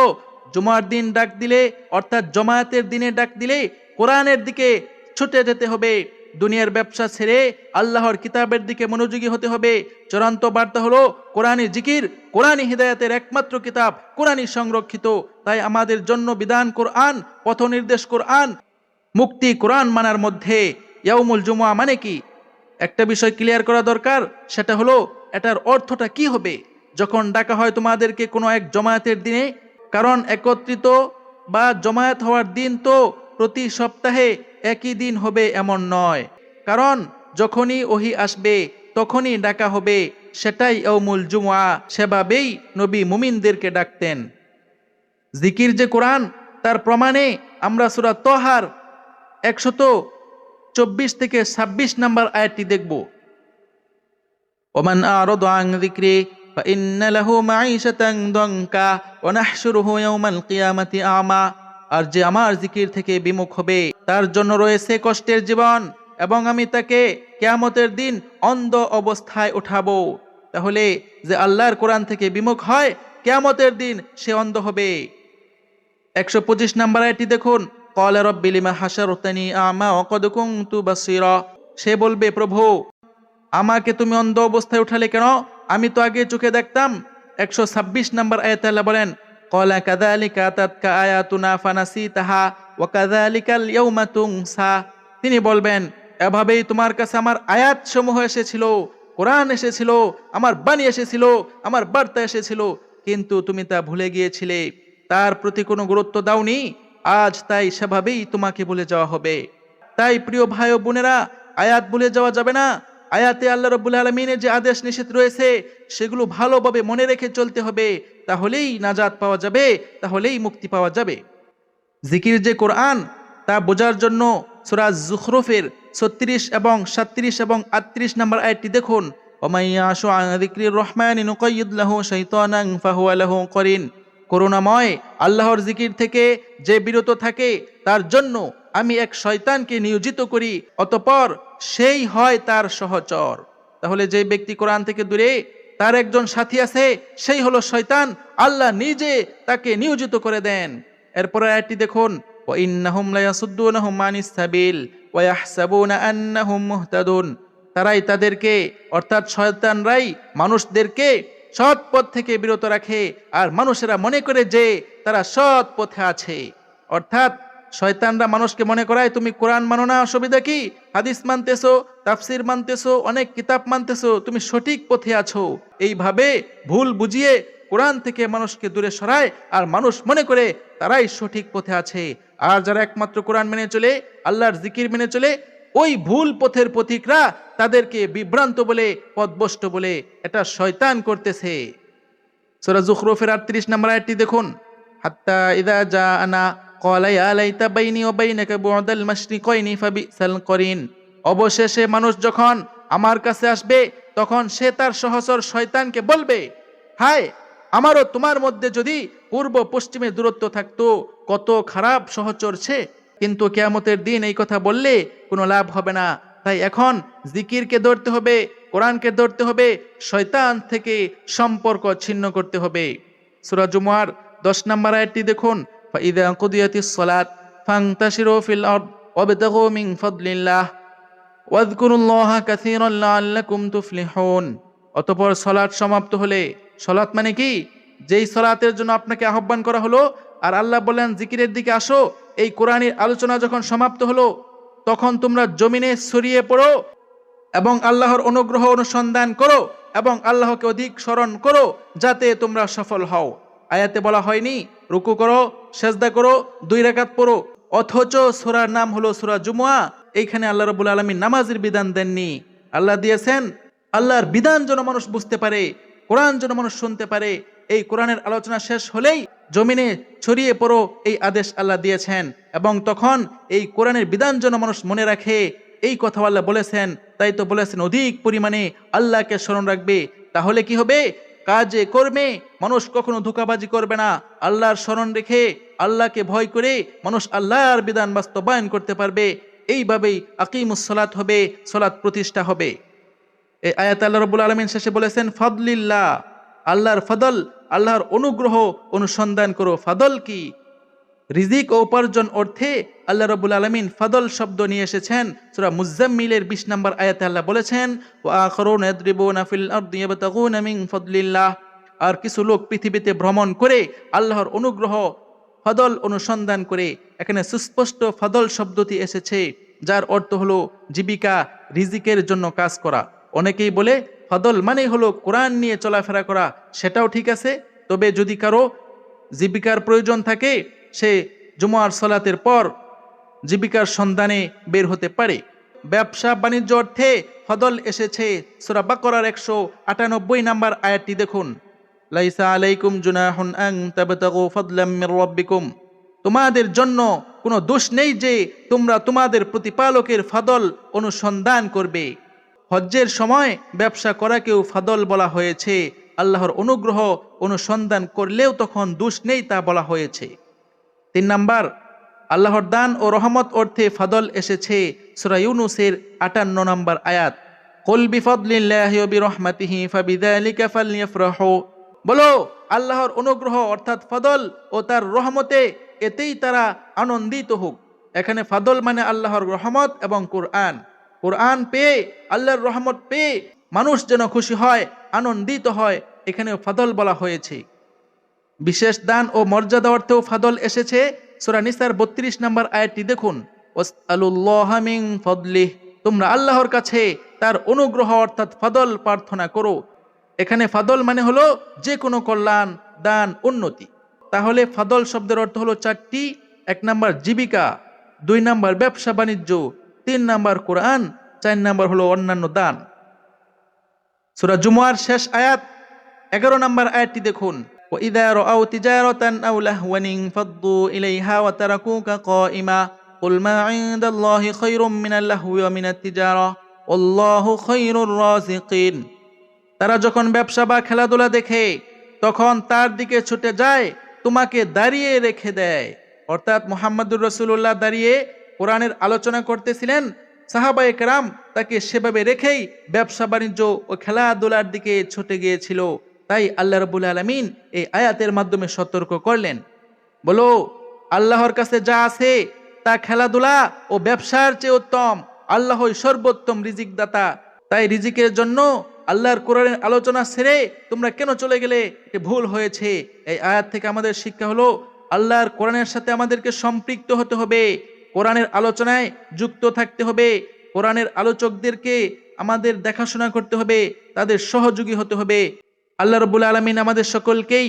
জুমার দিন ডাক দিলে অর্থাৎ জমায়েতের দিনে ডাক দিলে কোরআনের দিকে ছুটে যেতে হবে, দুনিয়ার ব্যবসা ছেড়ে আল্লাহর কিতাবের দিকে মনোযোগী হতে হবে। চূড়ান্ত বার্তা হলো কোরআনী জিকির, কোরআনী হিদায়াতের একমাত্র কিতাব, কোরআনী সংরক্ষিত। তাই আমাদের জন্য বিধান কোরআন, পথ নির্দেশ কোরআন, মুক্তি কোরআন মানার মধ্যে। ইয়াউমুল জুমআ মানে কি? একটা বিষয় ক্লিয়ার করা দরকার, সেটা হলো এটার অর্থটা কি হবে। যখন ডাকা হয় তোমাদেরকে কোনো এক জমায়েতের দিনে, কারণ একত্রিত বা জমায়েত হওয়ার দিন তো প্রতি সপ্তাহে একই দিন হবে এমন নয়, কারণ যখনই ওহী আসবে তখনই ডাকা হবে, সেটাই ইয়াউমুল জুমআ। সেভাবেই নবী মুমিনদেরকে ডাকতেন। জিকির যে কোরআন, তার প্রমাণে আমরা সূরা তহার 124 থেকে 26 নম্বর আয়াতটি দেখব। ওমান আরাদা আন যিকরি ফাইন্না লাহু মাঈশাতান দানকা ওয়া নাহশুরুহু ইয়াওমাল কিয়ামাতি আমা। আর যে আমার জিকির থেকে বিমুখ হবে তার জন্য রয়েছে কষ্টের জীবন, এবং আমি তাকে কিয়ামতের দিন অন্ধ অবস্থায় উঠাবো। তাহলে যে আল্লাহর কোরআন থেকে বিমুখ হয়, কিয়ামতের দিন সে অন্ধ হবে। 125 নম্বর আয়াতটি দেখুন। ক্বালা রাব্বি লিমা হাশারতানি আমা ওয়া ক্বাদ কুনতু বাসীরা। সে বলবে, প্রভু, আমাকে তুমি অন্ধ অবস্থায় উঠালে কেন? আমি তো আগে চোখে দেখতাম। 126 নম্বর আয়াতে আল্লাহ বলেন, ক্বালা কাযালিকা আতাতকা আয়াতুনা ফানাসিতাহা ওয়া কাযালিকাল ইয়াউমা তুনসা। তিনি বলবেন, এভাবেই তোমার কাছে আমার আয়াত সমূহ এসেছিল, কোরআন এসেছিল, আমার বাণী এসেছিল, আমার বার্তা এসেছিল, কিন্তু তুমি তা ভুলে গিয়েছিলে, তার প্রতি কোনো গুরুত্ব দাওনি। আজ তাই সেভাবেই তোমাকে ভুলে যাওয়া হবে। তাই প্রিয় ভাই ও বোনেরা, আয়াত ভুলে যাওয়া যাবে না। আয়াতে আল্লাহ রাব্বুল আলামিনের যে আদেশ নিষেধ রয়েছে সেগুলো ভালোভাবে মনে রেখে চলতে হবে, তাহলেই নাজাত পাওয়া যাবে, তাহলেই মুক্তি পাওয়া যাবে। জিকির যে কোরআন, তা বোঝার জন্য সূরা যুখরুফের 36 এবং 37 এবং 38 নম্বর আয়াতটি দেখুন। ওমাইয়াশু আন যিকরির রহমানি নুকাইয়িদ লাহু শাইতানান ফাহুয়া লাহু করিন। করুণাময় আল্লাহর জিকির থেকে যে বিরত থাকে তার জন্য আমি এক শয়তানকে নিয়োজিত করি, অতঃপর সেই হয় তার সহচর। তাহলে যে ব্যক্তি কোরআন থেকে দূরে, তার একজন সাথী আছে, সেই হলো শয়তান। আল্লাহ নিজে তাকে নিয়োজিত করে দেন। এরপর আয়াতটি দেখুন। ওয়া ইন্নাহুম লায়াসুদ্দুনাহুম আনিস সাবিল ওয়া ইয়াহসাবুনা আন্নাহুম মুহতাদুন। তারাই তাদেরকে অর্থাৎ শয়তানরাই মানুষদেরকে সৎ পথ থেকে বিরত রাখে, আর মানুষেরা মনে করে যে তারা সৎ পথে আছে। অর্থাৎ শয়তানরা মানুষকে মনে করায়, তুমি কোরআন মানো না, অসুবিধা কি? হাদিস মানতেছো, তাফসির মানতেছো, অনেক কিতাব মানতেছো, তুমি সঠিক পথে আছো। এইভাবে ভুল বুঝিয়ে কোরআন থেকে মানুষকে দূরে সরায়, আর মানুষ মনে করে তারাই সঠিক পথে আছে। আর যারা একমাত্র কোরআন মেনে চলে, আল্লাহর জিকির মেনে চলে, ওই ভুল পথের পথিকরা তাদেরকে বিভ্রান্ত বলে, পথভ্রষ্ট বলে। এটা শয়তান করতেছে। সূরা যুখরুফের 38 নম্বর আয়াতটি দেখুন। হাত্তা ইযা জাআনা ক্বালা ইয়া লাইতা বাইনি ওয়া বাইনাকা বু'দাল মাশরিকাইনি ফাবিসাল করিন। অবশেষে মানুষ যখন আমার কাছে আসবে, তখন সে তার সহচর শয়তানকে বলবে, হায়, আমারও তোমার মধ্যে যদি পূর্ব পশ্চিমে দূরত্ব থাকতো, কত খারাপ সহচর সে। কিন্তু কিয়ামতের দিন এই কথা বললে কোনো লাভ হবে না। তাই এখন জিকিরকে ধরতে হবে, কোরআনকে ধরতে হবে, শয়তান থেকে সম্পর্ক ছিন্ন করতে হবে। সূরা জুমআর 10 নম্বর আয়াতটি দেখুন। ফাইযা কুদিয়াতিস সালাত ফান্তাশিরু ফিল আরদ ওয়াবতাগু মিন ফাদলিল্লাহ ওয়াযকুরুল্লাহা কাসীরান লাআল্লাকুম তুফলিহুন। অতঃপর সালাত সমাপ্ত হলে, সালাত মানে কি? যেই সালাতের জন্য আপনাকে আহ্বান করা হলো, আর আল্লাহ বলেন জিকিরের দিকে আসো, এই কোরআনের আলোচনা যখন সমাপ্ত হলো, তখন তোমরা জমিনে ছড়িয়ে পড়ো এবং আল্লাহর অনুগ্রহ অনুসন্ধান করো এবং আল্লাহকে অধিক স্মরণ করো, যাতে তোমরা সফল হও। আয়াতে বলা হয়নি রুকু করো, সেজদা করো, 2 রাকাত পড়ো, অথচ সূরার নাম হলো সূরা জুমআ। এইখানে আল্লাহ রাব্বুল আলামিন নামাজের বিধান দেননি। আল্লাহ দিয়েছেন আল্লাহর বিধান যেন মানুষ বুঝতে পারে, কোরআন যেন মানুষ শুনতে পারে। এই কোরআনের আলোচনা শেষ হলেই জমিনে ছড়িয়ে পড়ো, এই আদেশ আল্লাহ দিয়েছেন। এবং তখন এই কোরআনের বিধান যেন মানুষ মনে রাখে, এই কথা আল্লাহ বলেছেন। তাই তো বলেছেন অধিক পরিমাণে আল্লাহকে স্মরণ রাখবে। তাহলে কি হবে? কাজে কর্মে মানুষ কখনো ধোঁকাবাজি করবে না। আল্লাহর স্মরণ রেখে, আল্লাহকে ভয় করে মানুষ আল্লাহর বিধান বাস্তবায়ন করতে পারবে। এইভাবেই আকিমুস সালাত হবে, সালাত প্রতিষ্ঠা হবে। এই আয়াত আল্লাহ রাব্বুল আলামিন শেষে বলেছেন ফাদলিল্লাহ, আল্লাহর ফদল, আল্লাহর অনুগ্রহ অনুসন্ধান করো। ফাদল কি? রিজিক ও উপার্জন অর্থে আল্লাহ রাব্বুল আলামিন ফাদল শব্দ নিয়ে এসেছেন। সূরা মুজাম্মিলের 20 নম্বর আয়াতে আল্লাহ বলেছেন, ওয়া আখারুনা ইয়াদরিবুনা ফিল আরদি ইয়াবতাগুনা মিন ফাদলিল্লাহ। আর কিছু লোক পৃথিবীতে ভ্রমণ করে আল্লাহর অনুগ্রহ ফাদল অনুসন্ধান করে। এখানে সুস্পষ্ট ফাদল শব্দটি এসেছে, যার অর্থ হলো জীবিকা, রিজিকের জন্য কাজ করা। অনেকেই বলে ফাদল মানে হলো কোরআন নিয়ে চলাফেরা করা। সেটাও ঠিক আছে, তবে যদি কারো জীবিকার প্রয়োজন থাকে সে জুমার সালাতের পর জীবিকার সন্ধানে বের হতে পারে। ব্যবসা বাণিজ্য অর্থে ফদল এসেছে সূরা বাকারার 198 নম্বর আয়াতটি দেখুন, লাইসা আলাইকুম জুনাহুন আন তাবতাগু ফাদলাম মির রাব্বিকুম। তোমাদের জন্য কোনো দোষ নেই যে তোমরা তোমাদের প্রতিপালকের ফদল অনুসন্ধান করবে। হজ্জের সময় ব্যবসা করাকেও ফদল বলা হয়েছে। আল্লাহর অনুগ্রহ অনুসন্ধান করলেও তখন দোষ নেই তা বলা হয়েছে। 3 নাম্বার, আল্লাহর দান ও রহমত অর্থে ফাদল এসেছে সূরা ইউনূসের 58 নম্বর আয়াত, কুল বিফাদলিল্লাহি ওয়া বিরহমাতিহি ফাবিযালিকা ফালইফরাহু। বলো আল্লাহর অনুগ্রহ অর্থাৎ ফাদল ও তার রহমতে, এতেই তারা আনন্দিত হোক। এখানে ফাদল মানে আল্লাহর রহমত এবং কোরআন। কোরআন পেয়ে, আল্লাহর রহমত পেয়ে মানুষ যেন খুশি হয়, আনন্দিত হয়, এখানেও ফাদল বলা হয়েছে। বিশেষ দান ও মর্যাদা অর্থেও ফাদল এসেছে সূরা নিসার 32 নম্বর আয়াতটি দেখুন, ওয়াসআলুল্লাহা মিন ফাদলিহ। তোমরা আল্লাহর কাছে তার অনুগ্রহ অর্থাৎ ফাদল প্রার্থনা করো। এখানে ফাদল মানে হলো যে কোনো কল্যাণ, দান, উন্নতি। তাহলে ফাদল শব্দের অর্থ হলো 4টি। 1 নাম্বার জীবিকা, 2 নাম্বার ব্যবসা বাণিজ্য, 3 নাম্বার কোরআন, 4 নাম্বার হলো অন্যান্য দান। সূরা জুমুয়ার শেষ আয়াত 11 নম্বর আয়াতটি দেখুন, وَإِذَا رَأَوْا تِجَارَةً أَوْ لَهْوًا انفَضُّوا إِلَيْهَا وَتَرَكُوكَ قَائِمًا قُلْ مَا عِندَ اللَّهِ خَيْرٌ مِنَ اللَّهْوِ وَمِنَ التِّجَارَةِ وَاللَّهُ خَيْرُ الرَّازِقِينَ। তারা যখন ব্যবসা বা খেলাধুলা দেখে তখন তার দিকে ছুটে যায়, তোমাকে দাঁড়িয়ে রেখে দেয়। অর্থাৎ মুহাম্মদুর রাসূলুল্লাহ দাঁড়িয়ে কোরআনের আলোচনা করতেছিলেন, সাহাবায়ে কেরাম তাকে সেভাবে রেখেই ব্যবসা বাণিজ্য ও খেলাধুলার দিকে ছুটে গিয়েছিল। তাই আল্লাহ রাব্বুল আলামিন এই আয়াতের মাধ্যমে সতর্ক করলেন, বলো আল্লাহর কাছে যা আছে তা খেলাধুলা ও ব্যবসার চেয়ে উত্তম। আল্লাহই সর্বোত্তম রিজিক দাতা। তাই রিজিকের জন্য আল্লাহর কোরআনের আলোচনা ছেড়ে তোমরা কেন চলে গেলে? এ ভুল হয়েছে। এই আয়াত থেকে আমাদের শিক্ষা হলো আল্লাহর কোরআনের সাথে আমাদেরকে সম্পৃক্ত হতে হবে, কোরআনের আলোচনায় যুক্ত থাকতে হবে, কোরআনের আলোচকদেরকে আমাদের দেখাশোনা করতে হবে, তাদের সহযোগী হতে হবে। আল্লাহ রাব্বুল আলামিন আমাদের সকলকেই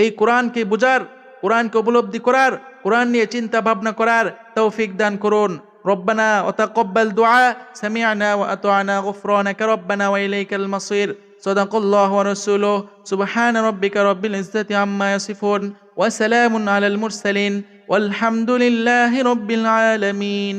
এই কোরআনকে বোঝার, কোরআনকে উপলব্ধি করার, কোরআন নিয়ে চিন্তা ভাবনা করার তৌফিক দান করুন। রব্বানা ওয়া তাকাব্বাল দুআ, সামি'না ওয়া আতা'না, গুফরানাকা রব্বানা ওয়া ইলাইকাল মাসির। সাদাকাল্লাহু ওয়া রাসূলুহু। সুবহানা রাব্বিকা রাব্বিল ইজ্জাতি আম্মা ইয়াসিফুন ওয়া সালামুন আলাল মুরসালিন ওয়ালহামদুলিল্লাহি রাব্বিল আলামিন।